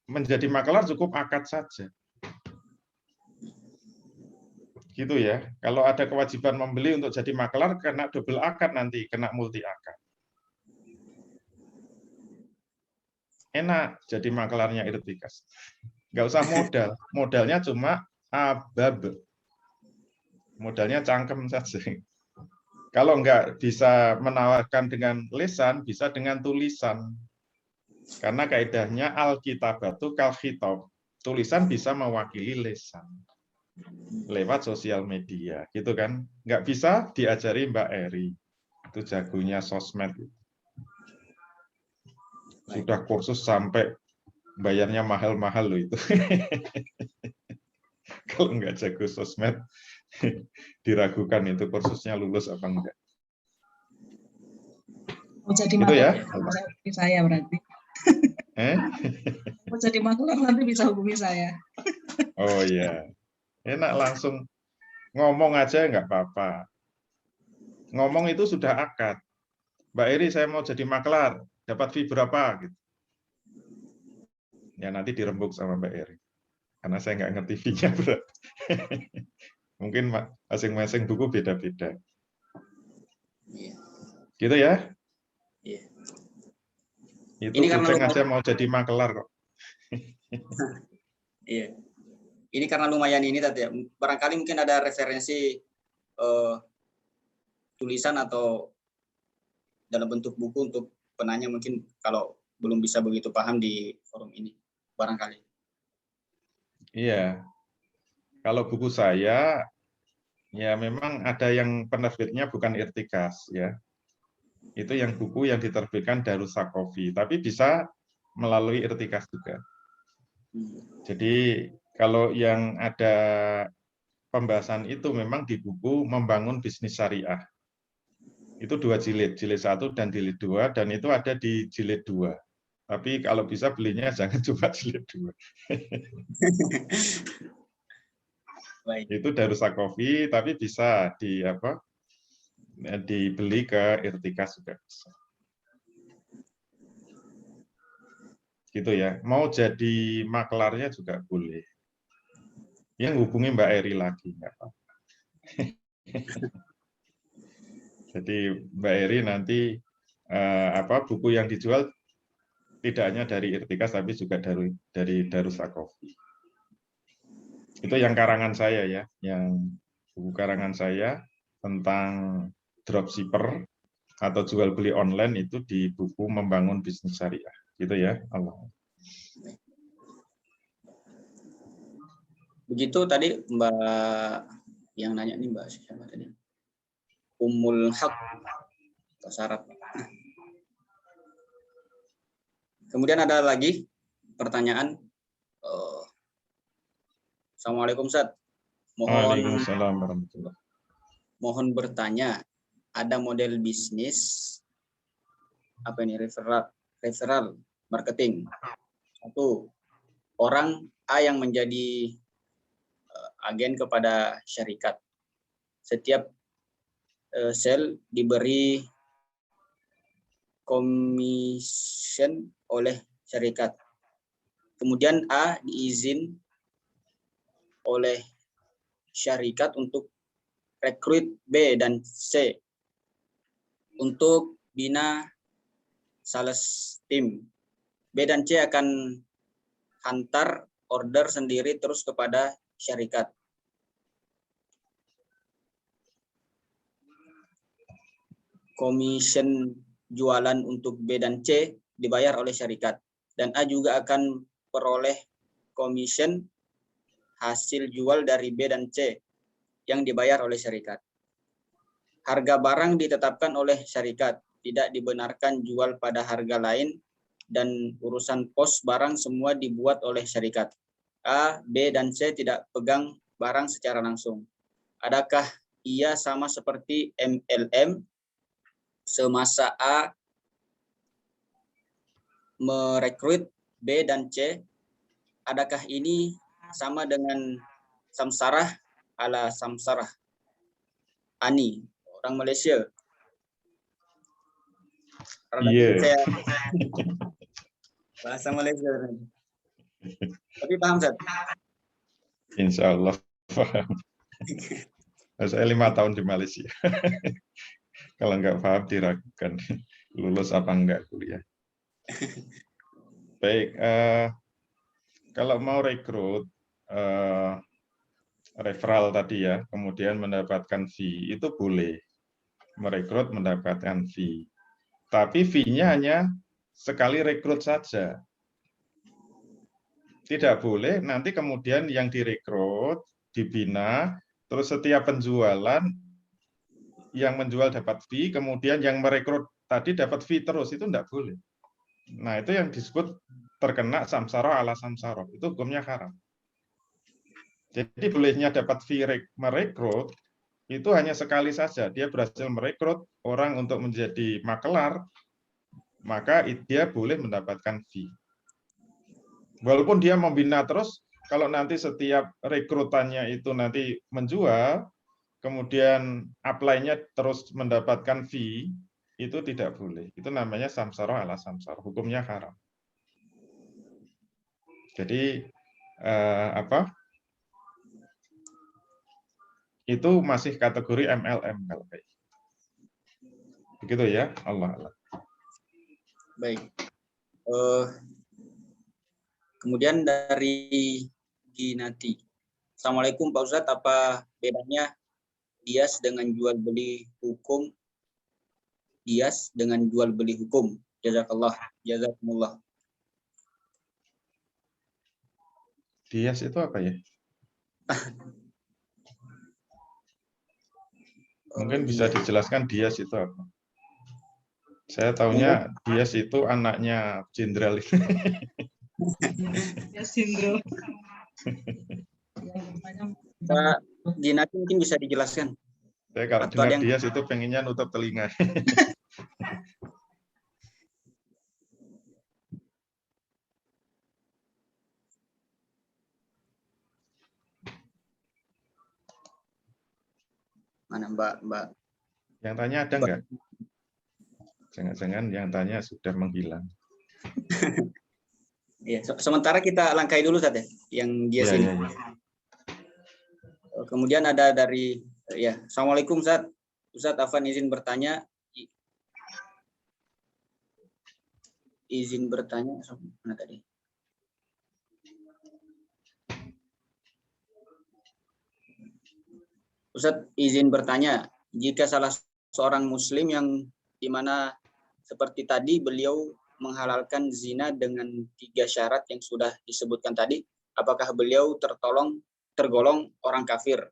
menjadi makelar cukup akad saja. Gitu ya. Kalau ada kewajiban membeli untuk jadi makelar, kena double akad nanti, kena multi akad. Enak jadi makelarnya irtikas. Nggak usah modal. Modalnya cuma abab. Modalnya cangkem saja. Kalau nggak bisa menawarkan dengan lisan, bisa dengan tulisan. Karena kaidahnya al-kitabatu kal khitab. Tulisan bisa mewakili lisan lewat sosial media, gitu kan? Nggak bisa diajari Mbak Eri. Itu jagonya sosmed. Sudah kursus sampai bayarnya mahal-mahal loh itu. Kalau nggak jago sosmed, diragukan itu kursusnya lulus apa enggak. Mau jadi Gitu ya. makelar hubungi saya berarti. Mau jadi makelar nanti bisa hubungi saya. Oh iya. Enak langsung ngomong aja nggak apa-apa. Ngomong itu sudah akad. Mbak Eri, saya mau jadi makelar, dapat fee berapa? Gitu. Ya nanti dirembuk sama Mbak Eri. Karena saya nggak ngerti fee-nya berapa. Mungkin masing-masing buku beda-beda. Gitu ya? Iya. Itu Ini karena kucing aja mau jadi makelar kok. Iya. Ini karena lumayan ini tadi ya. Barangkali mungkin ada referensi tulisan atau dalam bentuk buku untuk penanya mungkin kalau belum bisa begitu paham di forum ini. Barangkali. Iya. Kalau buku saya, ya memang ada yang penerbitnya bukan irtikas ya. Itu yang buku yang diterbitkan Darus Sakofi, tapi bisa melalui irtikas juga. Jadi kalau yang ada pembahasan itu memang di buku Membangun Bisnis Syariah. Itu 2 jilid, jilid 1 dan jilid 2, dan itu ada di jilid 2. Tapi kalau bisa belinya jangan cuma jilid 2. Baik. Itu Darus Sakofi, tapi bisa dibeli ke irtikas juga bisa. Gitu ya. Mau jadi maklarnya juga boleh. Yang hubungi Mbak Eri lagi, nggak apa-apa. Jadi Mbak Eri nanti buku yang dijual tidak hanya dari irtikas tapi juga dari Darus Sakofi. Itu yang karangan saya ya, yang buku karangan saya tentang dropshipper atau jual beli online itu di buku Membangun Bisnis Syariah. Gitu ya, Allah. Begitu tadi Mbak yang nanya nih, Mbak siapa tadi? Ummul Haq syarat. Kemudian ada lagi pertanyaan. Assalamualaikum Ustaz. Waalaikumsalam warahmatullahi. Mohon bertanya, ada model bisnis apa ini referral marketing. Satu, orang A yang menjadi agen kepada syarikat. Setiap sel diberi commission oleh syarikat. Kemudian A diizin oleh syarikat untuk rekrut B dan C untuk bina sales team. B dan C akan hantar order sendiri terus kepada syarikat. Komisen jualan untuk B dan C dibayar oleh syarikat. Dan A juga akan peroleh komisen hasil jual dari B dan C yang dibayar oleh syarikat. Harga barang ditetapkan oleh syarikat, tidak dibenarkan jual pada harga lain, dan urusan pos barang semua dibuat oleh syarikat. A, B, dan C tidak pegang barang secara langsung. Adakah ia sama seperti MLM semasa A merekrut B dan C? Adakah ini sama dengan samsarah ala samsarah Ani, orang Malaysia? Iya. Bahasa Malaysia. Tapi paham, Ustaz? Insya Allah paham. Saya 5 tahun di Malaysia. Kalau nggak paham diragukan lulus apa enggak kuliah. Baik, kalau mau rekrut referral tadi ya, kemudian mendapatkan fee, itu boleh. Merekrut mendapatkan fee. Tapi fee-nya hanya sekali rekrut saja. Tidak boleh nanti kemudian yang direkrut, dibina, terus setiap penjualan yang menjual dapat fee, kemudian yang merekrut tadi dapat fee terus, itu tidak boleh. Nah, itu yang disebut terkena samsara ala samsara, itu hukumnya haram. Jadi bolehnya dapat fee merekrut, itu hanya sekali saja. Dia berhasil merekrut orang untuk menjadi makelar, maka dia boleh mendapatkan fee. Walaupun dia membina terus, kalau nanti setiap rekrutannya itu nanti menjual, kemudian apply-nya terus mendapatkan fee, itu tidak boleh. Itu namanya samsara ala samsara, hukumnya haram. Jadi itu masih kategori MLM kalau kayak. Begitu ya, Allah. Baik. Kemudian dari Ginati. Assalamualaikum Pak Ustadz, apa bedanya Dias dengan jual beli hukum? Dias dengan jual beli hukum. Jazakallah. Jazakumullah. Dias itu apa ya? Mungkin bisa dijelaskan Dias itu apa? Saya tahunya Dias itu anaknya jenderal. Ya, sindrom. Pak Ginati mungkin bisa dijelaskan. Saya kalau Atau dengar Dias itu pengennya nutup telinga. Mana Mbak? Yang tanya ada nggak? Jangan-jangan yang tanya sudah menghilang. Ya, sementara kita langkai dulu saja yang dia sini. Ya. Kemudian ada dari ya, Assalamualaikum Ustaz. Ustaz Afan izin bertanya. Mana tadi? Ustaz izin bertanya, jika salah seorang muslim yang dimana seperti tadi beliau menghalalkan zina dengan 3 syarat yang sudah disebutkan tadi, apakah beliau tergolong orang kafir?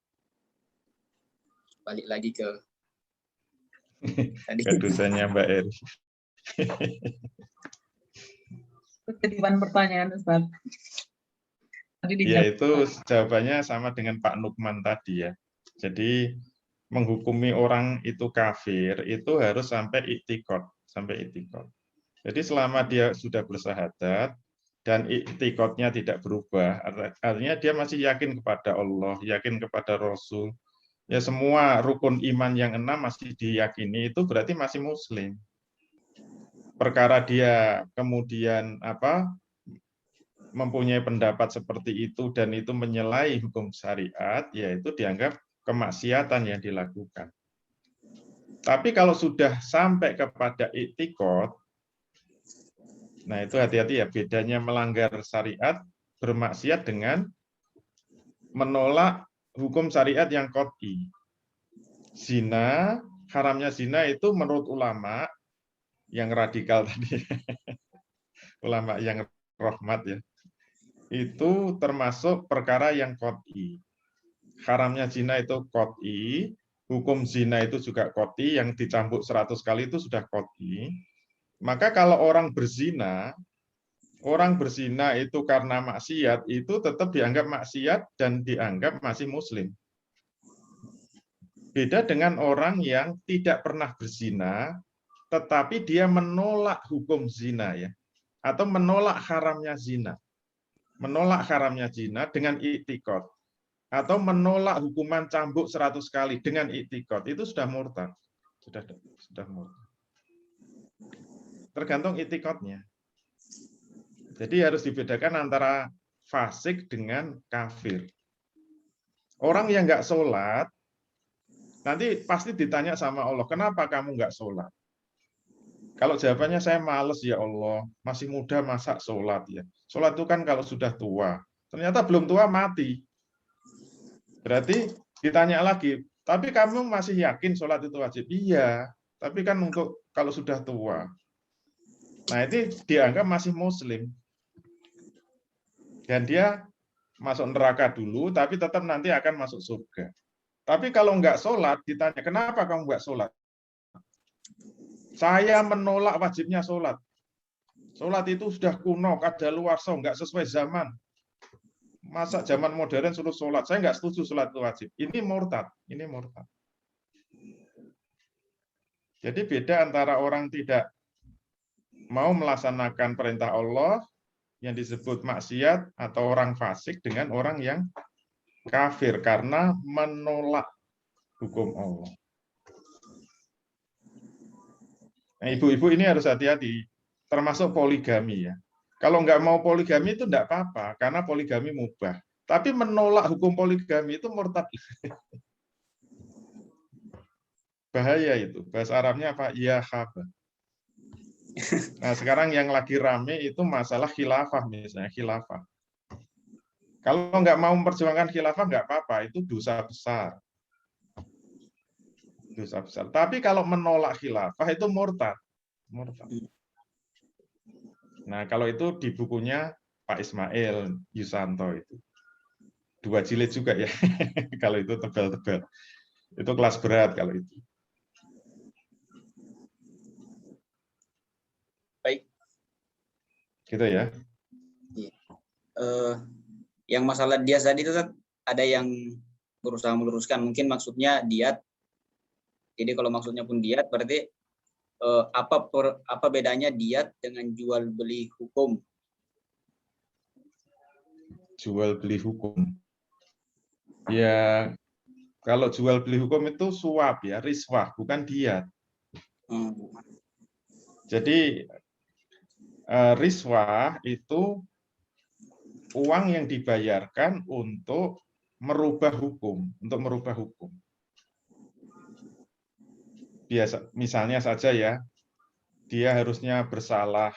Balik lagi ke tadi. Dosanya Mbak Eri. Jadi pertanyaan Ustaz. Ya itu jawabannya sama dengan Pak Nukman tadi ya. Jadi menghukumi orang itu kafir itu harus sampai i'tiqad, Jadi selama dia sudah bersahadat, dan i'tiqadnya tidak berubah, artinya dia masih yakin kepada Allah, yakin kepada Rasul, ya semua rukun iman yang 6 masih diyakini, itu berarti masih muslim. Perkara dia kemudian mempunyai pendapat seperti itu dan itu menyalahi hukum syariat, yaitu dianggap kemaksiatan yang dilakukan. Tapi kalau sudah sampai kepada i'tiqad, nah itu hati-hati ya, bedanya melanggar syariat, bermaksiat dengan menolak hukum syariat yang qat'i. Zina, haramnya zina itu menurut ulama yang radikal tadi, ulama yang rahmat ya, itu termasuk perkara yang qat'i. Haramnya zina itu qat'i, hukum zina itu juga qat'i, yang dicambuk 100 kali itu sudah qat'i. Maka kalau orang berzina itu karena maksiat, itu tetap dianggap maksiat dan dianggap masih muslim. Beda dengan orang yang tidak pernah berzina, tetapi dia menolak hukum zina ya, atau menolak haramnya zina. Menolak haramnya zina dengan i'tiqad, atau menolak hukuman cambuk 100 kali dengan i'tiqad, itu sudah murtad. Sudah murtad. Tergantung i'tiqadnya. Jadi harus dibedakan antara fasik dengan kafir. Orang yang nggak sholat, nanti pasti ditanya sama Allah, kenapa kamu nggak sholat? Kalau jawabannya saya males ya Allah, masih muda masa sholat ya. Sholat itu kan kalau sudah tua. Ternyata belum tua mati. Berarti ditanya lagi, tapi kamu masih yakin sholat itu wajib? Iya, tapi kan untuk kalau sudah tua. Nah itu dianggap masih muslim. Dan dia masuk neraka dulu, tapi tetap nanti akan masuk surga. Tapi kalau nggak sholat, ditanya, kenapa kamu nggak sholat? Saya menolak wajibnya sholat. Sholat itu sudah kuno, kadaluarsa, nggak sesuai zaman. Masa zaman modern suruh sholat? Saya nggak setuju sholat itu wajib. Ini murtad. Ini murtad. Jadi beda antara orang tidak mau melaksanakan perintah Allah yang disebut maksiat atau orang fasik dengan orang yang kafir karena menolak hukum Allah. Nah, ibu-ibu ini harus hati-hati, termasuk poligami ya. Kalau nggak mau poligami itu nggak apa-apa, karena poligami mubah. Tapi menolak hukum poligami itu murtad. Bahaya itu. Bahasa Arabnya apa? Ya khaba. Nah, sekarang yang lagi rame itu masalah khilafah misalnya, khilafah. Kalau nggak mau memperjuangkan khilafah nggak apa-apa, itu dosa besar. Dosa besar. Tapi kalau menolak khilafah itu murtad. Murtad. Nah, kalau itu di bukunya Pak Ismail Yusanto itu. 2 jilid juga ya. Kalau itu tebal-tebal. Itu kelas berat kalau itu. Baik. Gitu ya. Yang masalah diat tadi itu ada yang berusaha meluruskan, mungkin maksudnya diat. Jadi kalau maksudnya pun diat berarti apa bedanya diat dengan jual beli hukum? Jual beli hukum. Ya, kalau jual beli hukum itu suap ya, riswah, bukan diat. Jadi riswah itu uang yang dibayarkan untuk merubah hukum, Biasa, misalnya saja ya, dia harusnya bersalah,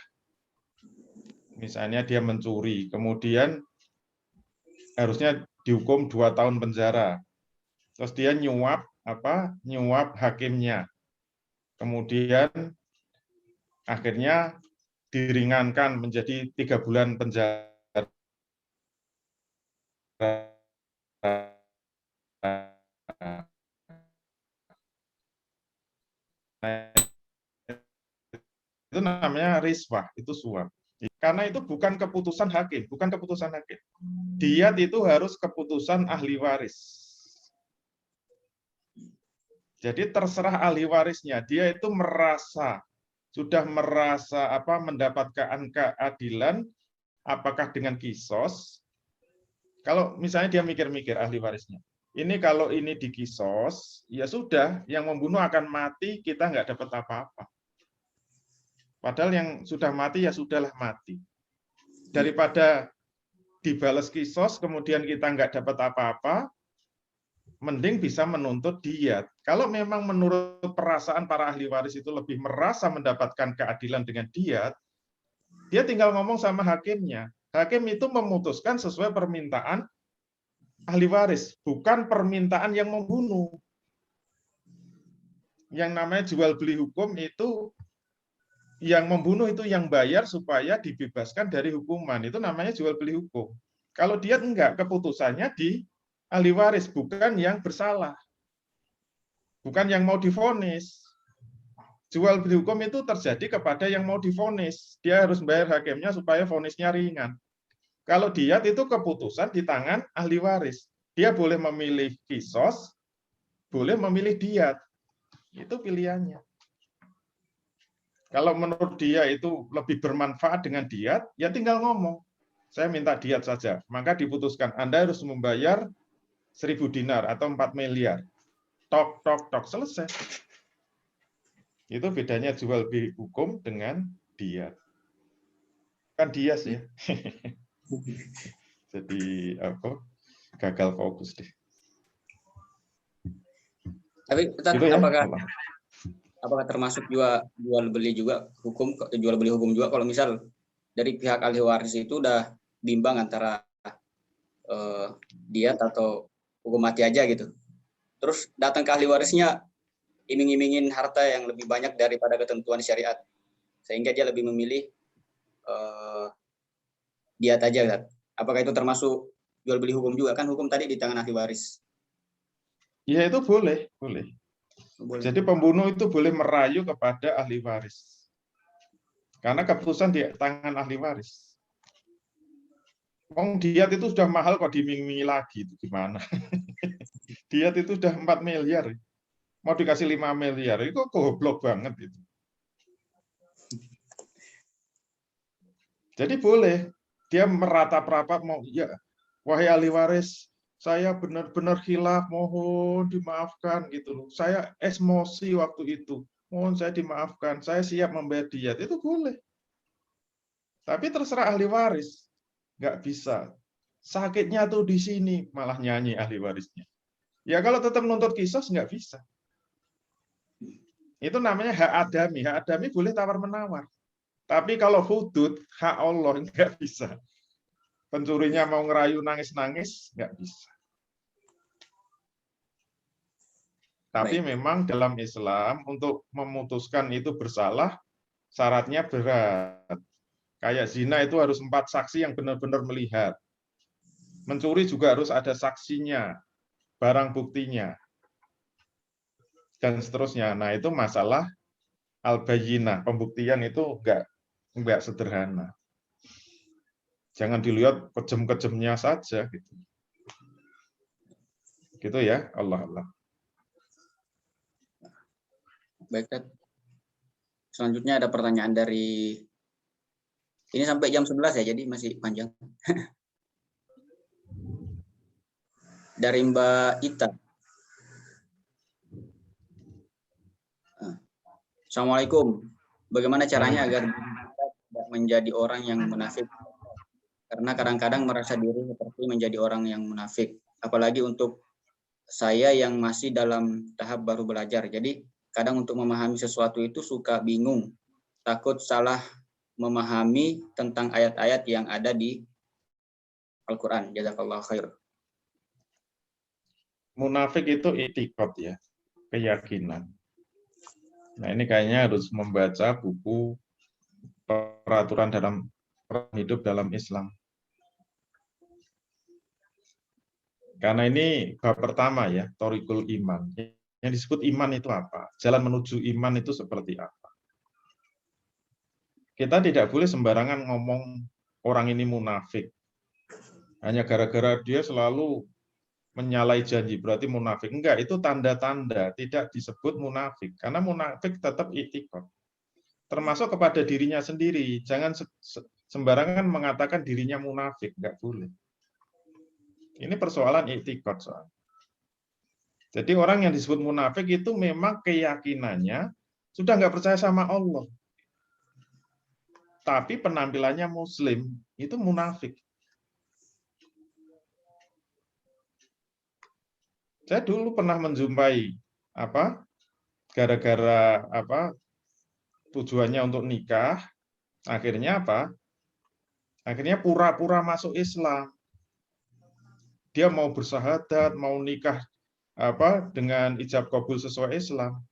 misalnya dia mencuri, kemudian harusnya dihukum 2 tahun penjara, terus dia nyuap hakimnya, kemudian akhirnya diringankan menjadi 3 bulan penjara. Itu namanya riswah, itu suap. Karena itu bukan keputusan hakim, Diat itu harus keputusan ahli waris. Jadi terserah ahli warisnya, dia itu sudah merasa mendapatkan keadilan apakah dengan kisos? Kalau misalnya dia mikir-mikir ahli warisnya, ini kalau ini di kisos, ya sudah, yang membunuh akan mati, kita nggak dapat apa-apa. Padahal yang sudah mati ya sudahlah mati. Daripada dibalas kisos, kemudian kita nggak dapat apa-apa, mending bisa menuntut diat. Kalau memang menurut perasaan para ahli waris itu lebih merasa mendapatkan keadilan dengan diat, dia tinggal ngomong sama hakimnya. Hakim itu memutuskan sesuai permintaan ahli waris, bukan permintaan yang membunuh. Yang namanya jual beli hukum itu, yang membunuh itu yang bayar supaya dibebaskan dari hukuman. Itu namanya jual beli hukum. Kalau diat enggak, keputusannya di ahli waris, bukan yang bersalah. Bukan yang mau divonis. Jual beli hukum itu terjadi kepada yang mau divonis. Dia harus bayar hakimnya supaya vonisnya ringan. Kalau diat itu keputusan di tangan ahli waris. Dia boleh memilih kisos, boleh memilih diat. Itu pilihannya. Kalau menurut dia itu lebih bermanfaat dengan diat, ya tinggal ngomong. Saya minta diat saja. Maka diputuskan, Anda harus membayar 1.000 dinar atau 4 miliar. Tok, tok, tok, selesai. Itu bedanya jual beli hukum dengan diat. Kan dias ya. Jadi apa? Gagal fokus deh. Tapi Ustaz, Itu ya. apakah termasuk jual beli juga hukum juga kalau misal dari pihak ahli waris itu udah bimbang antara diat atau hukum mati aja gitu. Terus datang ke ahli warisnya iming-imingin harta yang lebih banyak daripada ketentuan syariat. Sehingga dia lebih memilih diat aja, Ustaz. Apakah itu termasuk jual beli hukum juga? Kan hukum tadi di tangan ahli waris. Ya itu boleh, boleh. Jadi pembunuh itu boleh merayu kepada ahli waris. Karena keputusan di tangan ahli waris. Diat itu sudah mahal kok dimiming lagi, itu gimana? Diat itu sudah 4 miliar. Mau dikasih 5 miliar, itu goblok banget itu. Jadi boleh. Dia meratap-ratap, mau ya, wahai ahli waris, saya benar-benar khilaf, mohon dimaafkan gitu loh. Saya emosi waktu itu, mohon saya dimaafkan, saya siap membayar diat, itu boleh. Tapi terserah ahli waris, nggak bisa. Sakitnya tuh di sini, malah nyanyi ahli warisnya. Ya kalau tetap nuntut kisos nggak bisa. Itu namanya hak adami. Hak adami boleh tawar-menawar. Tapi kalau hudud, hak Allah nggak bisa. Pencurinya mau ngerayu nangis-nangis, nggak bisa. Tapi memang dalam Islam untuk memutuskan itu bersalah, syaratnya berat. Kayak zina itu harus 4 saksi yang benar-benar melihat. Mencuri juga harus ada saksinya, barang buktinya, dan seterusnya. Nah itu masalah al-bayyinah, pembuktian itu enggak sederhana. Jangan dilihat kejem-kejemnya saja gitu. Gitu ya, Allah. Baik, Ustaz. Selanjutnya ada pertanyaan dari ini sampai jam 11 ya, jadi masih panjang. Dari Mbak Ita. Assalamualaikum. Bagaimana caranya agar kita tidak menjadi orang yang munafik? Karena kadang-kadang merasa diri seperti menjadi orang yang munafik. Apalagi untuk saya yang masih dalam tahap baru belajar. Jadi kadang untuk memahami sesuatu itu suka bingung. Takut salah memahami tentang ayat-ayat yang ada di Al-Quran. Jazakallahu khair. Munafik itu i'tiqad ya, keyakinan. Nah ini kayaknya harus membaca buku peraturan dalam hidup dalam Islam. Karena ini bab pertama ya, Thoriqul Iman. Yang disebut iman itu apa? Jalan menuju iman itu seperti apa? Kita tidak boleh sembarangan ngomong orang ini munafik. Hanya gara-gara dia selalu menyalahi janji, berarti munafik. Enggak, itu tanda-tanda, tidak disebut munafik. Karena munafik tetap i'tiqad. Termasuk kepada dirinya sendiri. sembarangan mengatakan dirinya munafik, nggak boleh. Ini persoalan i'tiqad soal. Jadi orang yang disebut munafik itu memang keyakinannya sudah nggak percaya sama Allah. Tapi penampilannya Muslim, itu munafik. Saya dulu pernah menjumpai gara-gara tujuannya untuk nikah, akhirnya Akhirnya pura-pura masuk Islam. Dia mau bersahadat, mau nikah dengan ijab kabul sesuai Islam.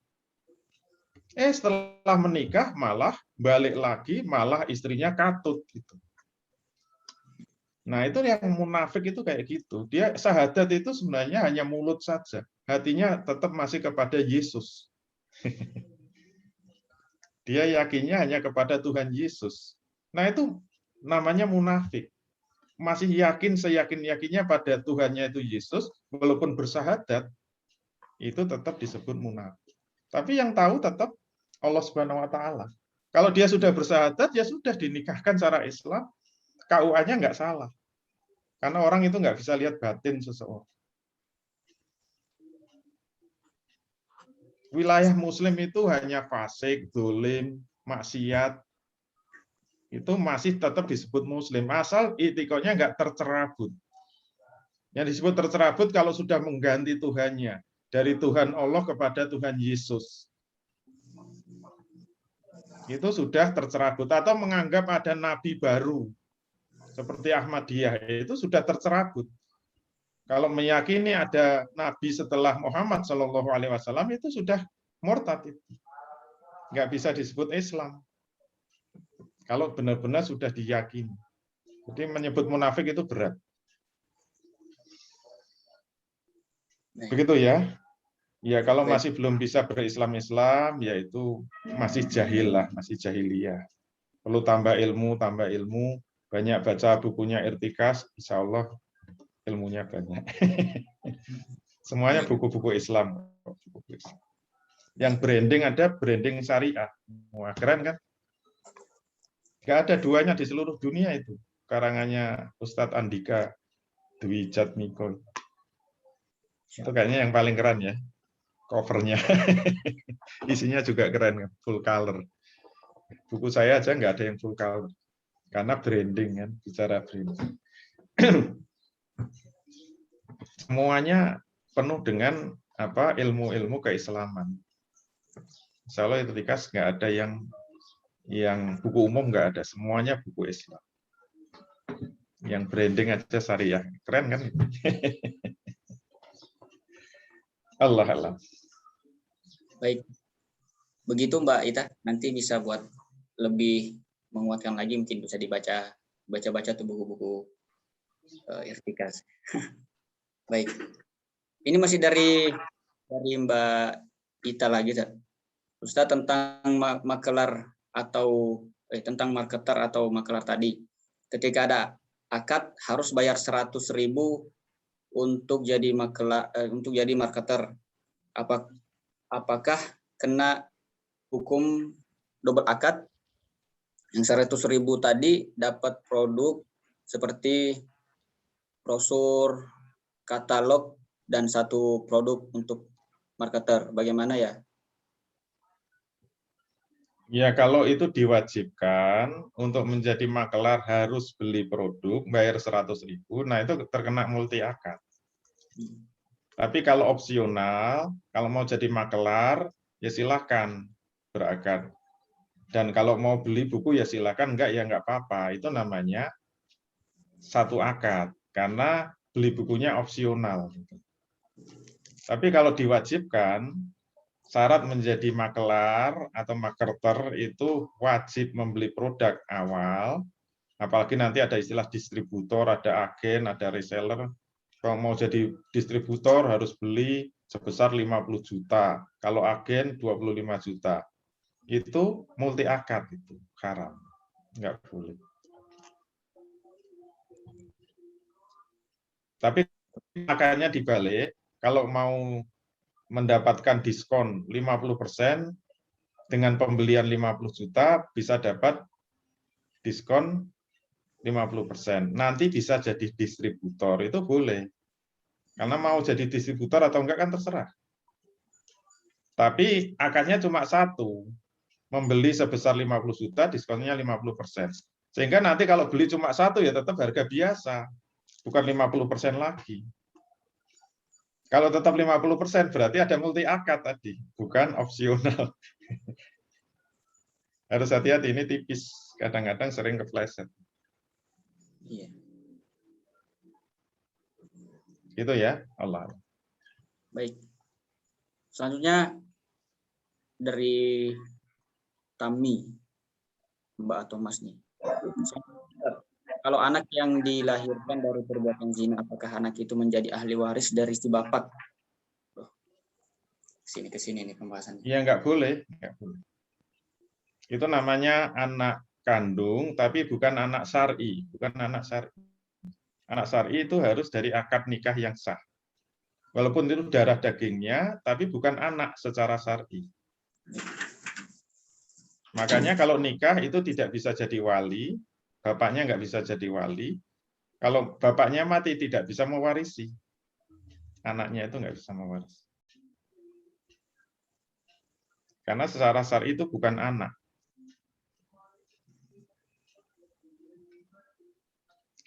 Setelah menikah malah balik lagi, malah istrinya katut gitu. Nah, itu yang munafik itu kayak gitu. Dia syahadat itu sebenarnya hanya mulut saja. Hatinya tetap masih kepada Yesus. Dia yakinnya hanya kepada Tuhan Yesus. Nah, itu namanya munafik. Masih yakin seyakin-yakinnya pada Tuhannya itu Yesus, walaupun bersahadat, itu tetap disebut munafik. Tapi yang tahu tetap Allah Subhanahu wa taala. Kalau dia sudah bersahadat, ya sudah dinikahkan secara Islam, KUA-nya nggak salah. Karena orang itu nggak bisa lihat batin seseorang. Wilayah Muslim itu hanya fasik, dolim, maksiat, itu masih tetap disebut Muslim. Asal i'tiqadnya nggak tercerabut. Yang disebut tercerabut kalau sudah mengganti Tuhannya. Dari Tuhan Allah kepada Tuhan Yesus. Itu sudah tercerabut. Atau menganggap ada nabi baru. Seperti Ahmadiyah, itu sudah tercerabut. Kalau meyakini ada nabi setelah Muhammad SAW, itu sudah murtad. Nggak bisa disebut Islam. Kalau benar-benar sudah diyakini. Jadi menyebut munafik itu berat. Begitu ya. Ya, kalau masih belum bisa berislam-islam, yaitu masih jahil lah, masih jahiliyah. Perlu tambah ilmu, banyak baca bukunya Irtikas, insya Allah ilmunya banyak. Semuanya buku-buku Islam. Yang branding ada branding syariah. Wah, keren kan? Nggak ada duanya di seluruh dunia itu. Karangannya Ustadz Andika Dwi Jatmiko. Itu kayaknya yang paling keren ya. Covernya. Isinya juga keren, full color. Buku saya aja nggak ada yang full color. Karena branding kan, bicara branding. Semuanya penuh dengan ilmu-ilmu keislaman. Insya Allah itu Tikas nggak ada yang buku umum nggak ada, semuanya buku Islam. Yang branding aja syariah, keren kan? Allah Allah. Baik, begitu Mbak Ita. Nanti bisa buat lebih menguatkan lagi, mungkin bisa baca tuh buku-buku Irtikas. Baik, ini masih dari Mbak Ita lagi, Ustaz, tentang makelar atau tentang marketer atau makelar tadi. Ketika ada akad harus bayar 100.000 untuk jadi marketer. Apakah kena hukum double akad? Yang 100.000 tadi dapat produk seperti brosur, katalog, dan satu produk untuk marketer. Bagaimana ya? Ya, kalau itu diwajibkan untuk menjadi makelar harus beli produk, bayar 100.000, nah itu terkena multi akad. Tapi kalau opsional, kalau mau jadi makelar, ya silakan berakad. Dan kalau mau beli buku ya silakan, enggak ya enggak apa-apa. Itu namanya satu akad, karena beli bukunya opsional. Tapi kalau diwajibkan, syarat menjadi makelar atau marketer itu wajib membeli produk awal, apalagi nanti ada istilah distributor, ada agen, ada reseller. Kalau mau jadi distributor harus beli sebesar 50 juta, kalau agen 25 juta. Itu multi akad, itu haram, nggak boleh. Tapi makanya dibalik, kalau mau mendapatkan diskon 50% dengan pembelian 50 juta bisa dapat diskon 50%. Nanti bisa jadi distributor, itu boleh. Karena mau jadi distributor atau enggak kan terserah. Tapi akadnya cuma satu. Membeli sebesar 50 juta, diskonnya 50%. Sehingga nanti kalau beli cuma satu ya tetap harga biasa. Bukan 50% lagi. Kalau tetap 50% berarti ada multi akad tadi, bukan opsional. Harus hati-hati, ini tipis. Kadang-kadang sering kepleset. Iya. Gitu ya, Allah. Baik. Selanjutnya dari Tami, Mbak atau Mas nih. Kalau anak yang dilahirkan dari perbuatan zina, apakah anak itu menjadi ahli waris dari si bapak? Ke sini nih pembahasannya. Ya nggak boleh. Itu namanya anak kandung, tapi bukan anak syar'i, bukan anak syar'i. Anak syar'i itu harus dari akad nikah yang sah. Walaupun itu darah dagingnya, tapi bukan anak secara syar'i. Makanya kalau nikah itu tidak bisa jadi wali, bapaknya nggak bisa jadi wali. Kalau bapaknya mati tidak bisa mewarisi. Anaknya itu nggak bisa mewarisi. Karena secara syar'i itu bukan anak.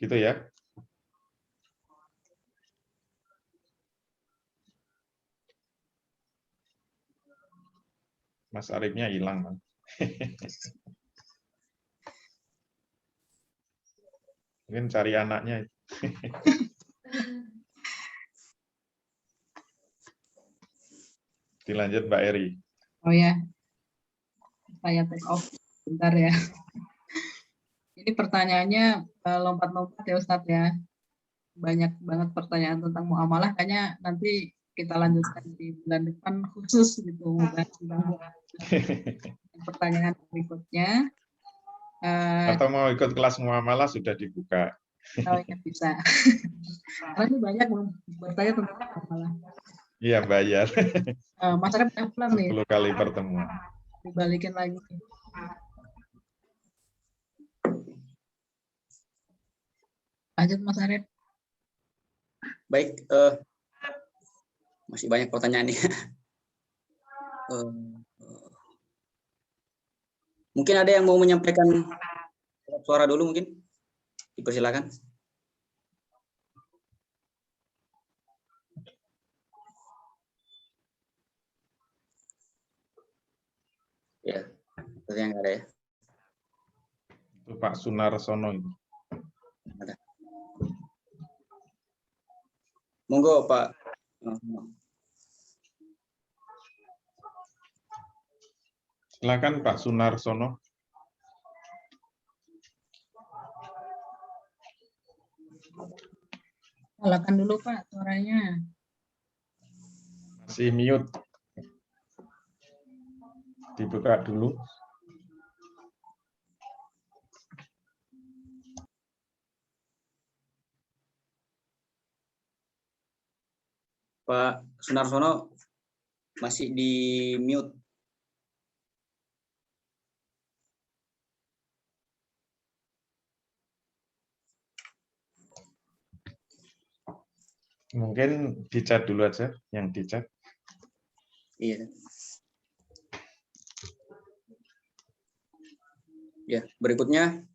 Gitu ya. Mas Arifnya hilang, Mas. Mungkin cari anaknya. Dilanjut Mbak Eri. Oh ya, saya take off bentar ya. Ini pertanyaannya lompat-lompat ya Ustadz ya. Banyak banget pertanyaan tentang muamalah, kayaknya nanti kita lanjutkan di bulan depan khusus gitu. Pertanyaan berikutnya. Atau mau ikut kelas muamalah sudah dibuka. Oh ya bisa. Karena ini banyak bertanya tentang muamalah. Iya bayar. Mas Arif yang pulang nih. 10 kali pertemuan. Dibalikin lagi. Lanjut Mas Arif. Baik, masih banyak pertanyaan nih. Mungkin ada yang mau menyampaikan suara dulu mungkin? Dipersilakan. Ya, seperti yang ada ya. Itu Pak Sunarsono itu. Ada. Monggo Pak. Silakan Pak Sunarsono. Nyalakan dulu Pak suaranya. Masih mute. Dibuka dulu. Pak Sunarsono masih di mute. Mungkin di chat dulu aja, yang di chat. Iya. Ya, berikutnya.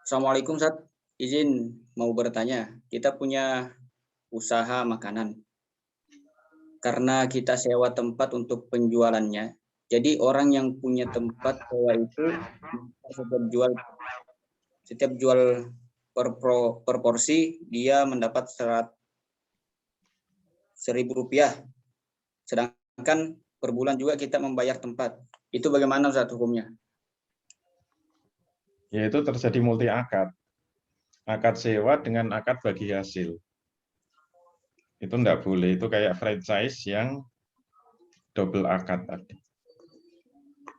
Assalamualaikum, Ustaz. Izin mau bertanya. Kita punya usaha makanan. Karena kita sewa tempat untuk penjualannya. Jadi orang yang punya tempat sewa itu setiap jual per porsi dia mendapat Rp1.000. Sedangkan per bulan juga kita membayar tempat. Itu bagaimana Ustaz hukumnya? Yaitu terjadi multi akad. Akad sewa dengan akad bagi hasil. Itu enggak boleh. Itu kayak franchise yang double akad tadi.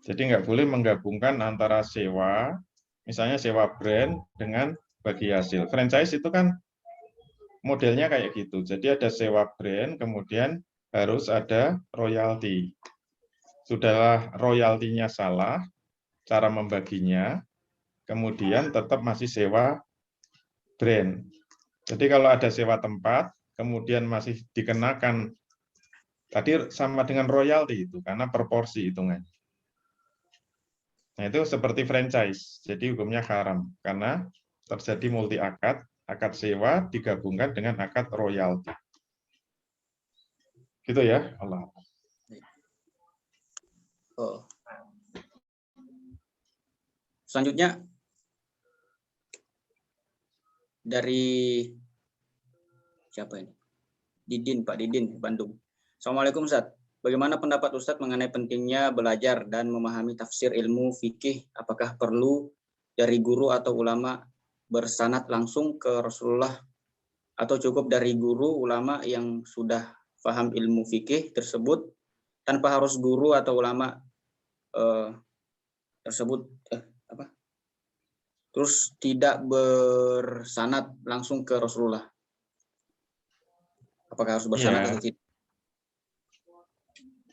Jadi enggak boleh menggabungkan antara sewa, misalnya sewa brand dengan bagi hasil. Franchise itu kan modelnya kayak gitu. Jadi ada sewa brand, kemudian harus ada royalti. Sudahlah royaltinya salah, cara membaginya, kemudian tetap masih sewa brand. Jadi kalau ada sewa tempat, kemudian masih dikenakan, tadi sama dengan royalti itu, karena proporsi hitungannya. Nah itu seperti franchise, jadi hukumnya haram, karena terjadi multi akad, akad sewa digabungkan dengan akad royalti. Gitu ya, Allah. Oh. Selanjutnya dari siapa ini? Didin, Pak Didin, Bandung. Assalamualaikum Ustaz. Bagaimana pendapat Ustaz mengenai pentingnya belajar dan memahami tafsir ilmu fikih? Apakah perlu dari guru atau ulama bersanad langsung ke Rasulullah atau cukup dari guru ulama yang sudah paham ilmu fikih tersebut tanpa harus guru atau ulama tersebut terus tidak bersanad langsung ke Rasulullah? Apakah harus bersanad atau tidak?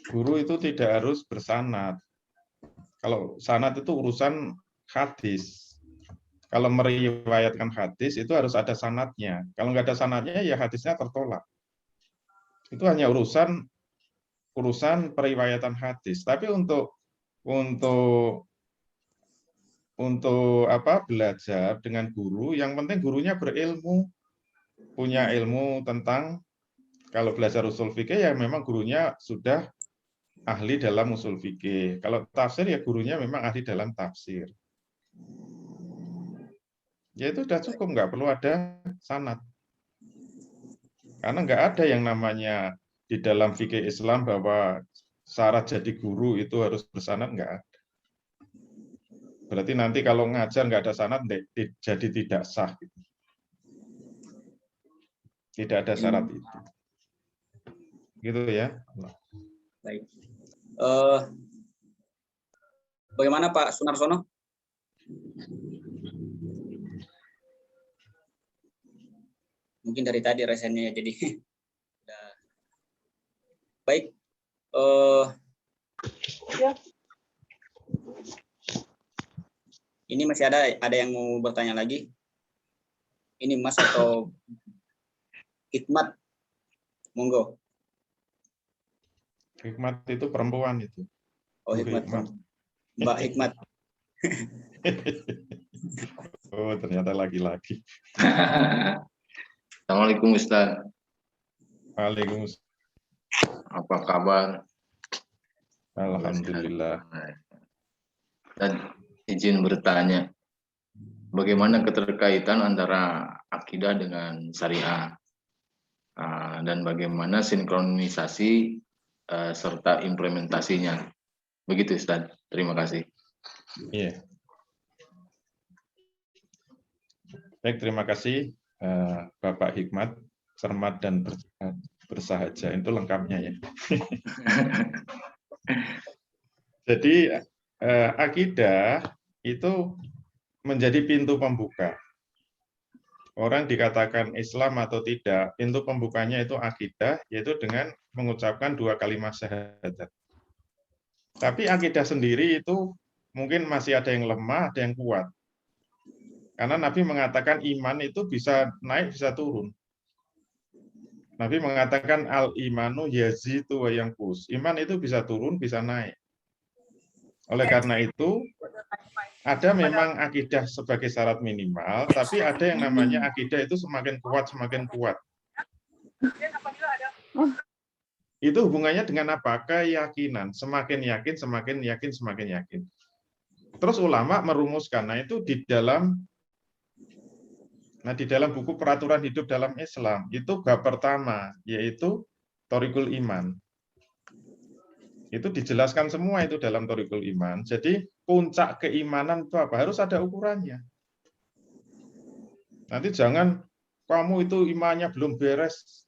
Guru itu tidak harus bersanad. Kalau sanad itu urusan hadis. Kalau meriwayatkan hadis itu harus ada sanadnya. Kalau nggak ada sanadnya ya hadisnya tertolak. Itu hanya urusan periwayatan hadis. Tapi untuk belajar dengan guru, yang penting gurunya berilmu, punya ilmu tentang, kalau belajar usul fikih ya memang gurunya sudah ahli dalam usul fikih. Kalau tafsir ya gurunya memang ahli dalam tafsir. Ya itu sudah cukup, nggak perlu ada sanad. Karena nggak ada yang namanya di dalam fikih Islam bahwa syarat jadi guru itu harus bersanad, nggak ada. Berarti nanti kalau ngajar nggak ada sanad jadi tidak sah. Tidak ada syarat itu. Gitu ya. Baik. Bagaimana Pak Sunarsono? Mungkin dari tadi resennya jadi. Baik. Ya. Ini masih ada yang mau bertanya lagi? Ini Mas atau Hikmat? Monggo. Hikmat itu perempuan itu. Oh, Hikmat. Mbak Hikmat. Oh, ternyata laki-laki. Assalamualaikum Ustaz. Waalaikumsalam. Apa kabar? Alhamdulillah. Dan izin bertanya, bagaimana keterkaitan antara akidah dengan syariah? Dan bagaimana sinkronisasi serta implementasinya? Begitu Ustaz. Terima kasih. Iya. Baik, terima kasih Bapak Hikmat, cermat dan bersahaja. Itu lengkapnya ya. Jadi akidah itu menjadi pintu pembuka. Orang dikatakan Islam atau tidak, pintu pembukanya itu akidah, yaitu dengan mengucapkan 2 kalimat syahadat. Tapi akidah sendiri itu mungkin masih ada yang lemah, ada yang kuat. Karena Nabi mengatakan iman itu bisa naik, bisa turun. Nabi mengatakan al-imanu yazidu wa yanqus. Iman itu bisa turun, bisa naik. Oleh karena itu, ada memang akidah sebagai syarat minimal, tapi ada yang namanya akidah itu semakin kuat, semakin kuat. Itu hubungannya dengan apa? Keyakinan. Semakin yakin, semakin yakin, semakin yakin. Terus ulama merumuskan, itu di dalam buku peraturan hidup dalam Islam, itu bab pertama, yaitu Thoriqul Iman. Itu dijelaskan semua itu dalam Thoriqul Iman. Jadi puncak keimanan itu apa? Harus ada ukurannya. Nanti jangan kamu itu imannya belum beres.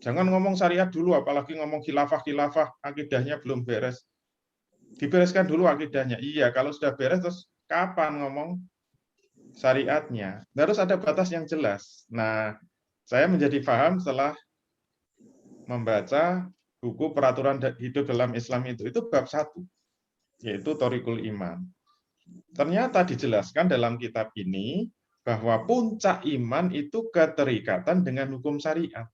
Jangan ngomong syariat dulu, apalagi ngomong khilafah, akidahnya belum beres. Dibereskan dulu akidahnya. Iya, kalau sudah beres terus kapan ngomong syariatnya? Harus ada batas yang jelas. Nah, saya menjadi paham setelah membaca buku peraturan hidup dalam Islam itu bab 1, yaitu Thoriqul Iman. Ternyata dijelaskan dalam kitab ini bahwa puncak iman itu keterikatan dengan hukum syariat.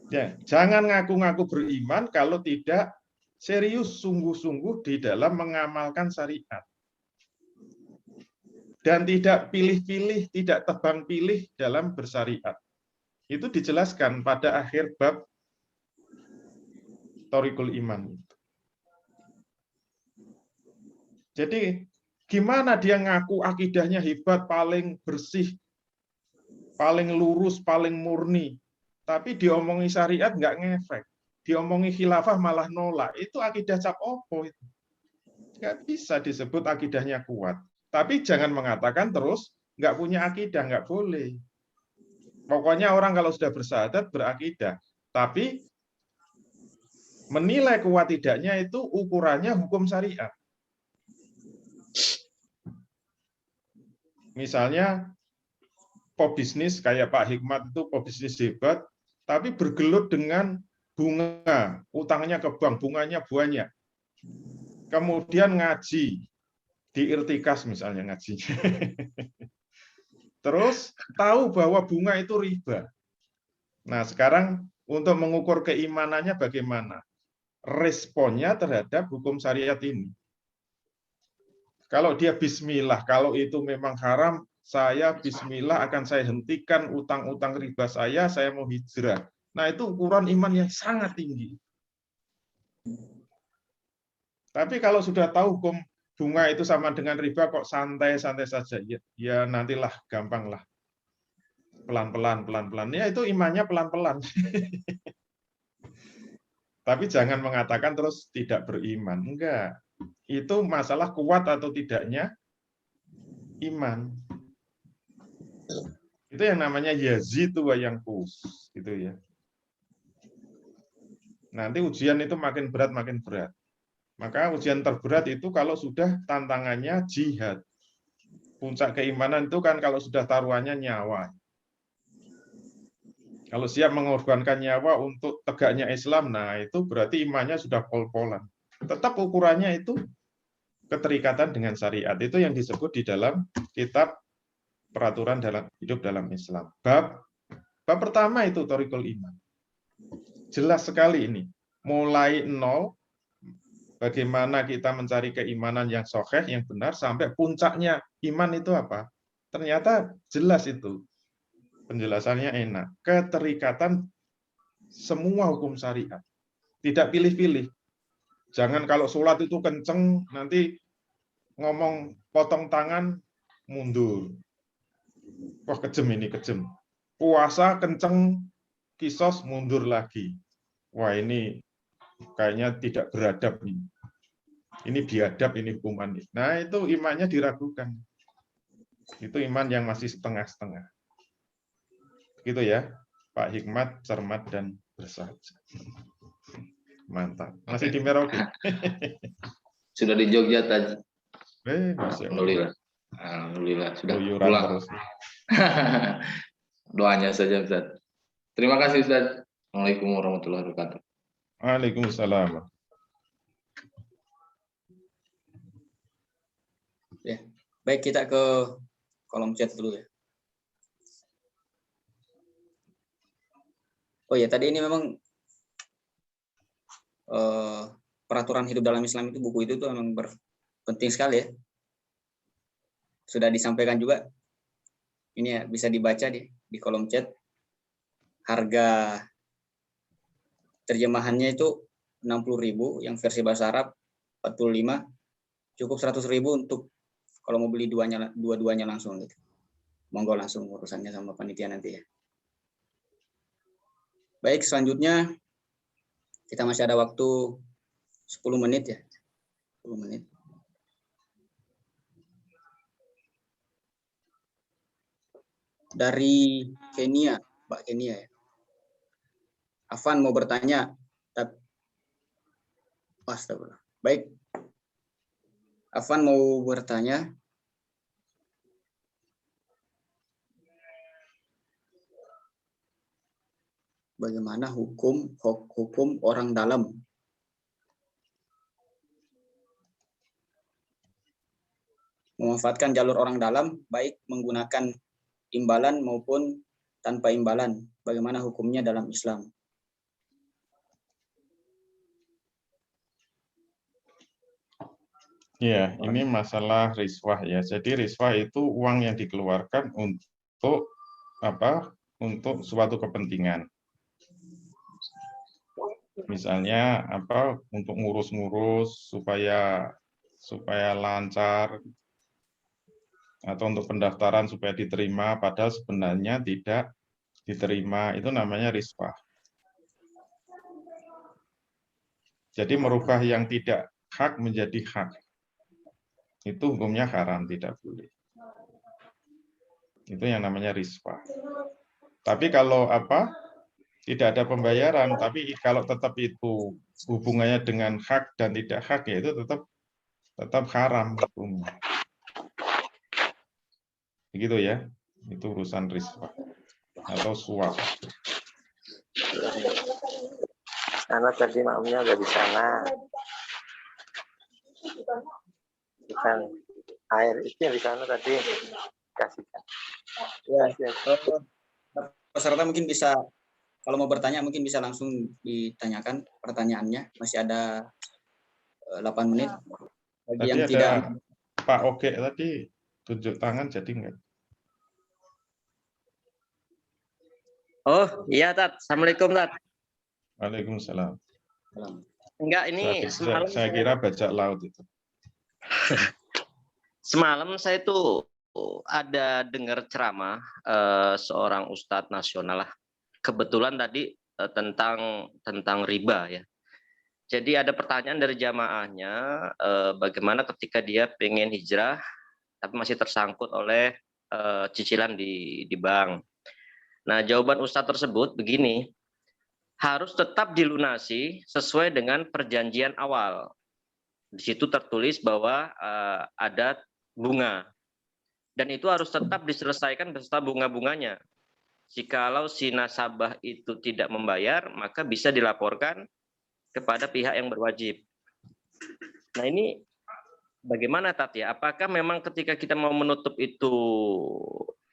Ya, jangan ngaku-ngaku beriman kalau tidak serius sungguh-sungguh di dalam mengamalkan syariat. Dan tidak pilih-pilih, tidak tebang pilih dalam bersyariat. Itu dijelaskan pada akhir bab Thoriqul Iman. Jadi gimana dia ngaku akidahnya hebat, paling bersih, paling lurus, paling murni, tapi diomongi syariat nggak ngefek, diomongi khilafah malah nolak. Itu akidah cap opo itu. Nggak bisa disebut akidahnya kuat. Tapi jangan mengatakan terus nggak punya akidah, nggak boleh. Pokoknya orang kalau sudah bersyahadat berakidah, tapi menilai kuat tidaknya itu ukurannya hukum syariat. Misalnya pebisnis kayak Pak Hikmat itu pebisnis hebat, tapi bergelut dengan bunga, utangnya ke bank, bunganya banyak. Kemudian ngaji di Irtikas misalnya ngaji. Terus tahu bahwa bunga itu riba. Nah, sekarang untuk mengukur keimanannya bagaimana? Responnya terhadap hukum syariat ini. Kalau dia bismillah, kalau itu memang haram, saya bismillah akan saya hentikan utang-utang riba saya mau hijrah. Nah, itu ukuran iman yang sangat tinggi. Tapi kalau sudah tahu hukum bunga itu sama dengan riba kok santai-santai saja, ya nantilah gampang lah. Pelan-pelan. Ya itu imannya pelan-pelan. Tapi jangan mengatakan terus tidak beriman. Enggak. Itu masalah kuat atau tidaknya iman. Itu yang namanya yazidu wa yanqus, gitu ya. Nanti ujian itu makin berat. Maka ujian terberat itu kalau sudah tantangannya jihad. Puncak keimanan itu kan kalau sudah taruhannya nyawa. Kalau siap mengorbankan nyawa untuk tegaknya Islam, nah itu berarti imannya sudah pol-polan. Tetap ukurannya itu keterikatan dengan syariat. Itu yang disebut di dalam kitab peraturan dalam hidup dalam Islam. Bab pertama itu Thoriqul Iman. Jelas sekali ini. Mulai nol, bagaimana kita mencari keimanan yang sahih, yang benar, sampai puncaknya iman itu apa? Ternyata jelas itu. Penjelasannya enak. Keterikatan semua hukum syariat. Tidak pilih-pilih. Jangan kalau sholat itu kenceng, nanti ngomong potong tangan, mundur. Wah, kejem ini, kejem. Puasa kenceng, kisos, mundur lagi. Wah, ini kayaknya tidak beradab nih. Ini biadab, ini hukuman. Nah, itu imannya diragukan. Itu iman yang masih setengah-setengah. Gitu ya, Pak Hikmat, cermat, dan bersahaja. Mantap. Masih di Merauke. Sudah di Jogja tadi. Alhamdulillah. Alhamdulillah sudah Luyuran pulang. terus. Doanya saja Ustaz. Terima kasih Ustaz. Assalamualaikum warahmatullahi wabarakatuh. Waalaikumsalam. Ya, baik kita ke kolom chat dulu ya. Oh ya, tadi ini memang peraturan hidup dalam Islam itu, buku itu tuh memang penting sekali ya. Sudah disampaikan juga. Ini ya bisa dibaca di kolom chat. Harga terjemahannya itu 60.000, yang versi bahasa Arab 45, cukup 100.000 untuk kalau mau beli dua-duanya langsung gitu. Monggo langsung urusannya sama panitia nanti ya. Baik, selanjutnya kita masih ada waktu 10 menit ya. 10 menit. Dari Kenya, Mbak Kenya ya. Afan mau bertanya. Astagfirullah. Baik. Afan mau bertanya. Bagaimana hukum orang dalam? memanfaatkan jalur orang dalam, baik menggunakan imbalan maupun tanpa imbalan. Bagaimana hukumnya dalam Islam? Ya, ini masalah riswah ya. Jadi riswah itu uang yang dikeluarkan untuk apa? Untuk suatu kepentingan. Misalnya apa? Untuk ngurus-ngurus supaya lancar, atau untuk pendaftaran supaya diterima, padahal sebenarnya tidak diterima. Itu namanya riswah. Jadi merubah yang tidak hak menjadi hak. Itu hukumnya haram, tidak boleh. Itu yang namanya riswah. Tapi kalau apa? Tidak ada pembayaran, tapi kalau tetap itu hubungannya dengan hak dan tidak hak, ya itu tetap haram hukumnya. Begitu ya. Itu urusan riswah atau suap. Karena tadi makmumnya udah di sana. Bukan air itu yang di sana tadi kasihkan. Ya, peserta mungkin bisa, kalau mau bertanya mungkin bisa langsung ditanyakan pertanyaannya. Masih ada 8 menit. Bagi Tadi yang ada tidak, Pak Oge tadi tunjuk tangan, jadi enggak? Oh iya Tat, Assalamualaikum Tat. Waalaikumsalam. Enggak, ini semalam Saya kira bajak laut itu. Semalam saya tuh ada dengar ceramah seorang ustadz nasional lah. Kebetulan tadi tentang riba ya. Jadi ada pertanyaan dari jamaahnya, bagaimana ketika dia pengen hijrah tapi masih tersangkut oleh cicilan di bank. Nah, jawaban ustadz tersebut begini, harus tetap dilunasi sesuai dengan perjanjian awal. Di situ tertulis bahwa ada bunga. Dan itu harus tetap diselesaikan beserta bunga-bunganya. Jikalau si nasabah itu tidak membayar, maka bisa dilaporkan kepada pihak yang berwajib. Nah ini bagaimana Tat ya? Apakah memang ketika kita mau menutup itu,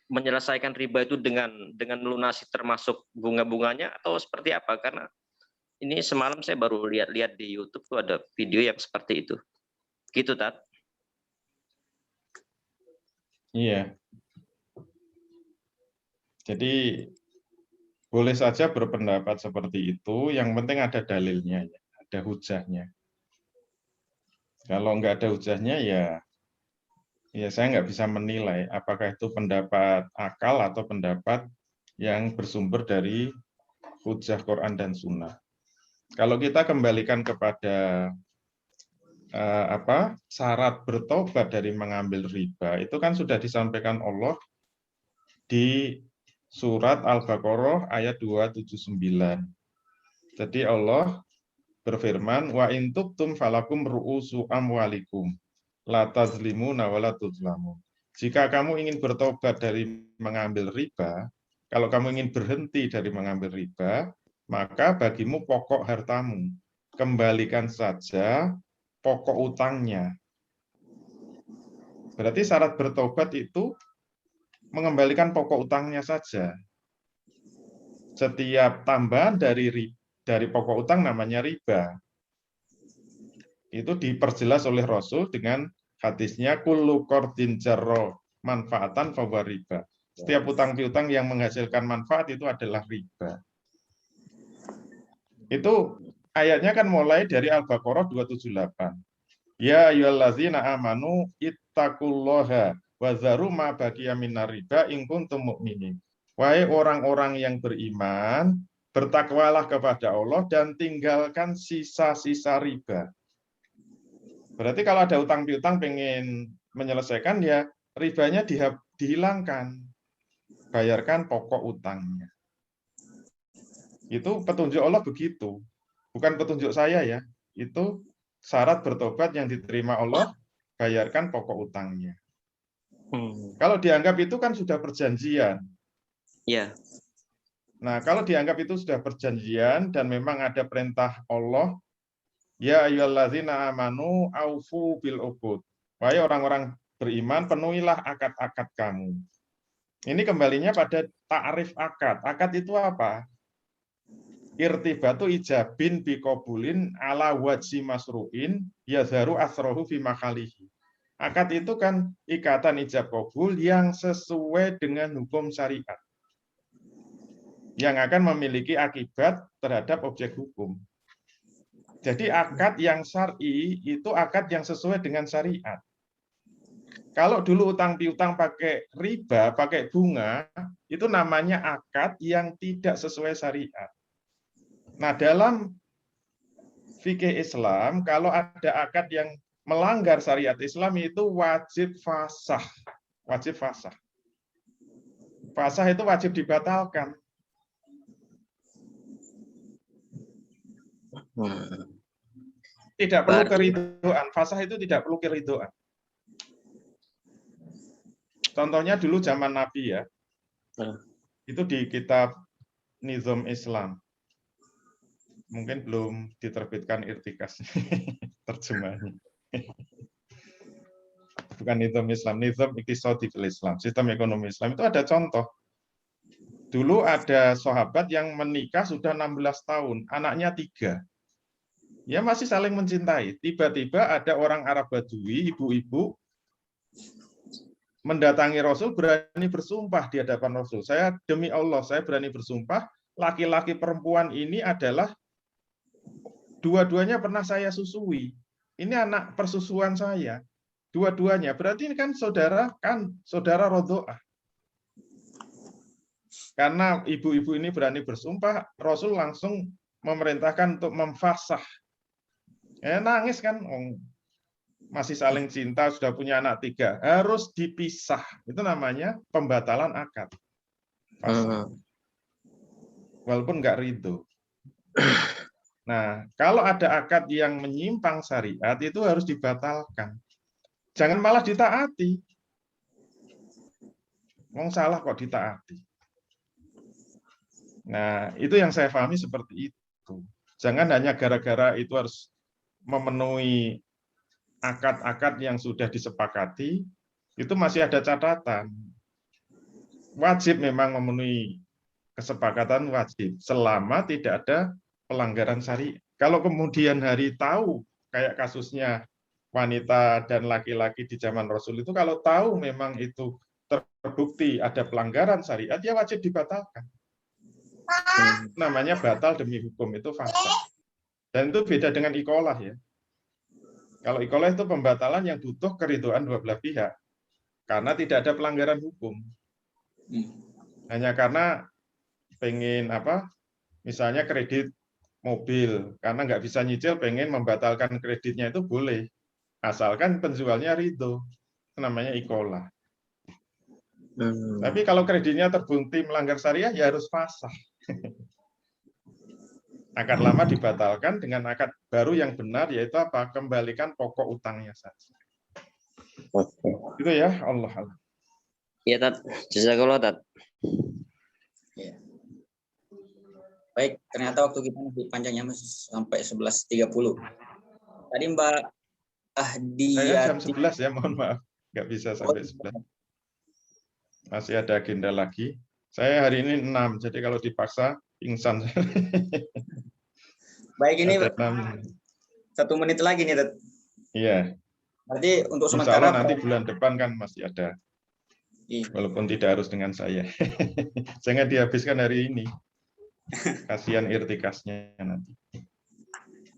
menyelesaikan riba itu dengan melunasi termasuk bunga-bunganya atau seperti apa? Karena ini semalam saya baru lihat di YouTube tuh ada video yang seperti itu. Gitu, Tat. Iya. Jadi boleh saja berpendapat seperti itu, yang penting ada dalilnya, ada hujahnya. Kalau nggak ada hujahnya ya saya nggak bisa menilai apakah itu pendapat akal atau pendapat yang bersumber dari hujah Quran dan Sunnah. Kalau kita kembalikan kepada syarat bertobat dari mengambil riba, itu kan sudah disampaikan Allah di surat Al-Baqarah ayat 279. Jadi Allah berfirman, wa in tubtum falakum ru'usu amwalikum la tazlimuna wa la tuzlamun. Jika kamu ingin bertobat dari mengambil riba, kalau kamu ingin berhenti dari mengambil riba, maka bagimu pokok hartamu. Kembalikan saja pokok utangnya. Berarti syarat bertobat itu mengembalikan pokok utangnya saja. Setiap tambahan dari pokok utang namanya riba. Itu diperjelas oleh Rasul dengan hadisnya kullu qardin jarra manfaatan fahuwa riba. Setiap utang piutang yang menghasilkan manfaat itu adalah riba. Itu ayatnya kan mulai dari Al-Baqarah 278. Ya ayyuhallazina amanu ittaqullaha wa zaru ma baqiya minar riba in kuntum mu'minin. Wahai orang-orang yang beriman, bertakwalah kepada Allah dan tinggalkan sisa-sisa riba. Berarti kalau ada utang piutang pengen menyelesaikan, ya ribanya dihilangkan. Bayarkan pokok utangnya. Itu petunjuk Allah begitu. Bukan petunjuk saya ya. Itu syarat bertobat yang diterima Allah, bayarkan pokok utangnya. Kalau dianggap itu kan sudah perjanjian. Iya. Nah, kalau dianggap itu sudah perjanjian dan memang ada perintah Allah, ya ayyuhallazina amanu aufu bil uqud. Wahai orang-orang beriman, penuhilah akad-akad kamu. Ini kembalinya pada ta'rif akad. Akad itu apa? Irtibatu ijabin biqabulin ala wajhi masru'in yazharu asrohu fi makalihi. Akad itu kan ikatan ijab qabul yang sesuai dengan hukum syariat, yang akan memiliki akibat terhadap objek hukum. Jadi akad yang syar'i itu akad yang sesuai dengan syariat. Kalau dulu utang piutang pakai riba, pakai bunga, itu namanya akad yang tidak sesuai syariat. Nah, dalam fikih Islam, kalau ada akad yang melanggar syariat Islam itu wajib fasah. Wajib fasah. Fasah itu wajib dibatalkan. Tidak perlu keridoan. Fasah itu tidak perlu keridoan. Contohnya dulu zaman Nabi ya, itu di kitab Nizam Islam. Mungkin belum diterbitkan irtikas terjemahnya. Bukan Nizam Islam, Nizam Iqtisadi fil Islam, sistem ekonomi Islam. Itu ada contoh. Dulu ada sahabat yang menikah sudah 16 tahun, anaknya 3. Ya masih saling mencintai. Tiba-tiba ada orang Arab Badui, ibu-ibu, mendatangi Rasul, berani bersumpah di hadapan Rasul. Saya demi Allah, saya berani bersumpah, laki-laki perempuan ini adalah dua-duanya pernah saya susui. Ini anak persusuan saya. Dua-duanya. Berarti ini kan saudara rodoah. Karena ibu-ibu ini berani bersumpah, Rasul langsung memerintahkan untuk memfasah. Nangis kan, masih saling cinta, sudah punya anak 3, harus dipisah. Itu namanya pembatalan akad. Walaupun nggak ridho. Nah, kalau ada akad yang menyimpang syariat, itu harus dibatalkan. Jangan malah ditaati. Wong salah kok ditaati. Nah, itu yang saya pahami seperti itu. Jangan hanya gara-gara itu harus memenuhi akad-akad yang sudah disepakati, itu masih ada catatan. Wajib memang memenuhi kesepakatan wajib, selama tidak ada pelanggaran syariat. Kalau kemudian hari tahu, kayak kasusnya wanita dan laki-laki di zaman Rasul itu, kalau tahu memang itu terbukti ada pelanggaran syariat, ya wajib dibatalkan. Namanya batal demi hukum, itu fasad. Dan itu beda dengan iqolah ya. Kalau iqolah itu pembatalan yang butuh keridhaan dua belah pihak. Karena tidak ada pelanggaran hukum. Hanya karena pengen misalnya kredit mobil, karena nggak bisa nyicil, pengen membatalkan kreditnya, itu boleh. Asalkan penjualnya ridho. Itu namanya iqolah. Tapi kalau kreditnya terbukti melanggar syariah, ya harus fasah. Akad lama dibatalkan dengan akad baru yang benar, yaitu apa? Kembalikan pokok utangnya saja. Itu ya, Allah. Ya, Tat. Jazakallah, Tat. Ya. Baik, ternyata waktu kita masih panjangnya masih sampai 11.30. Tadi Mbak Saya jam 11 ya, mohon maaf. Nggak bisa sampai 11. Masih ada agenda lagi. Saya hari ini 6, jadi kalau dipaksa, pingsan. Baik, ini 1 menit lagi nih, Tat. Iya. Berarti untuk Insya sementara Allah nanti bulan depan kan masih ada. Iya. Walaupun tidak harus dengan saya. Jangan dihabiskan hari ini. Kasihan irtikasnya nanti.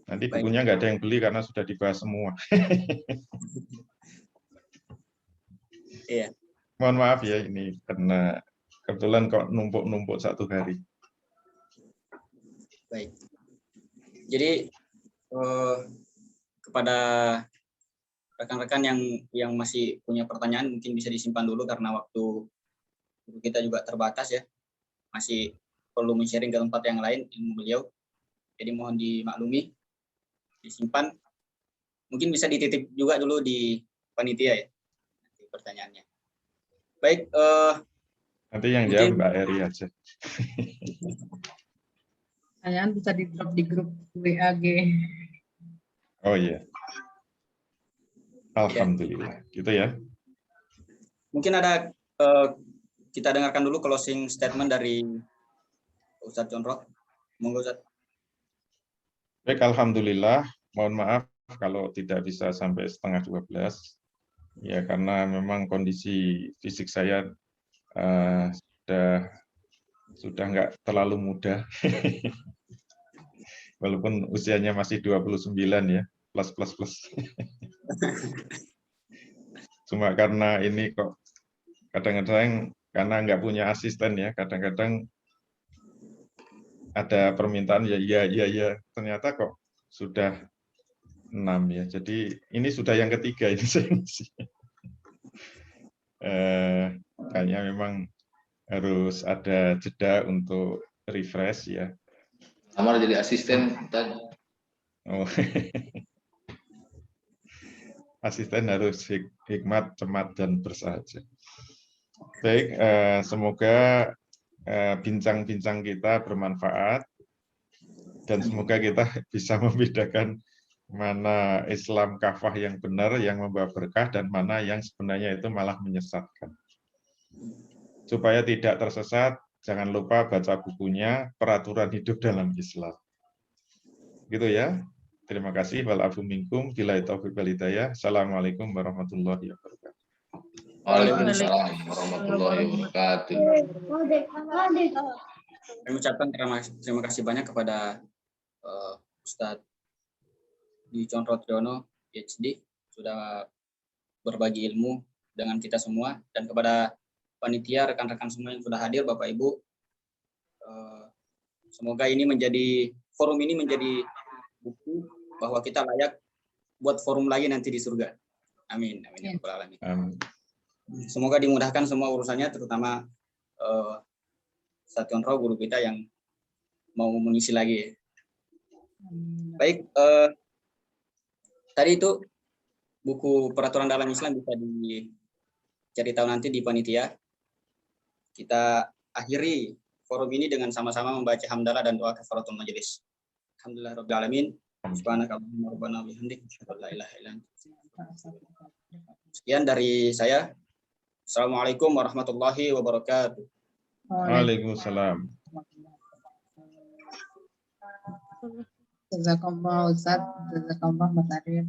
Nanti bukunya nggak ada yang beli karena sudah dibahas semua. Iya. Mohon maaf ya, ini karena kebetulan kok numpuk-numpuk 1 hari. Baik. Jadi kepada rekan-rekan yang masih punya pertanyaan, mungkin bisa disimpan dulu karena waktu kita juga terbatas ya. Masih perlu men-sharing ke tempat yang lain ilmu beliau. Jadi mohon dimaklumi, disimpan. Mungkin bisa dititip juga dulu di panitia ya, nanti pertanyaannya. Baik. Nanti yang jawab Mbak Eri aja. Pertanyaan bisa di-drop di grup WAG. Oh iya. Alhamdulillah. Gitu ya. Mungkin ada kita dengarkan dulu closing statement dari Ustadz Conro. Monggo Ustadz. Baik, alhamdulillah. Mohon maaf kalau tidak bisa sampai 11:30. Ya, karena memang kondisi fisik saya sudah nggak terlalu muda. Walaupun usianya masih 29 ya, plus. Cuma karena ini kok kadang-kadang karena nggak punya asisten ya, kadang-kadang ada permintaan ya, ternyata kok sudah 6 ya. Jadi ini sudah yang ketiga ini saya ngisi. Kayaknya memang harus ada jeda untuk refresh ya. Amar jadi asisten tadi. Oh. Asisten harus hikmat, cermat, dan bersahaja. Baik, semoga bincang-bincang kita bermanfaat dan semoga kita bisa membedakan mana Islam kafah yang benar, yang membawa berkah, dan mana yang sebenarnya itu malah menyesatkan. Supaya tidak tersesat, jangan lupa baca bukunya Peraturan Hidup dalam Islam. Gitu ya. Terima kasih. Walafu minkum. Billahi taufiq wal hidayah. Assalamualaikum warahmatullahi wabarakatuh. Waalaikumsalam warahmatullahi wabarakatuh. Saya mengucapkan terima kasih banyak kepada Ustadz Dwi Conro Triyono, PhD, sudah berbagi ilmu dengan kita semua, dan kepada panitia, rekan-rekan semua yang sudah hadir, Bapak Ibu. Semoga ini forum ini menjadi bukti bahwa kita layak buat forum lagi nanti di surga. Amin. Amin. Amin. Semoga dimudahkan semua urusannya, terutama Ustadz Conro, guru kita yang mau mengisi lagi. Baik, tadi itu buku Peraturan dalam Islam bisa dicari tahu nanti di panitia. Kita akhiri forum ini dengan sama-sama membaca hamdalah dan doa kafaratul majelis. Alhamdulillahirabbil alamin. Subhanakallahumma rabbana wa bihamdik, asyhadu an la ilaha illa anta. Sekian dari saya. Assalamualaikum warahmatullahi wabarakatuh. Waalaikumsalam. Jazakallah Ustaz, jazakallah Mas Arif.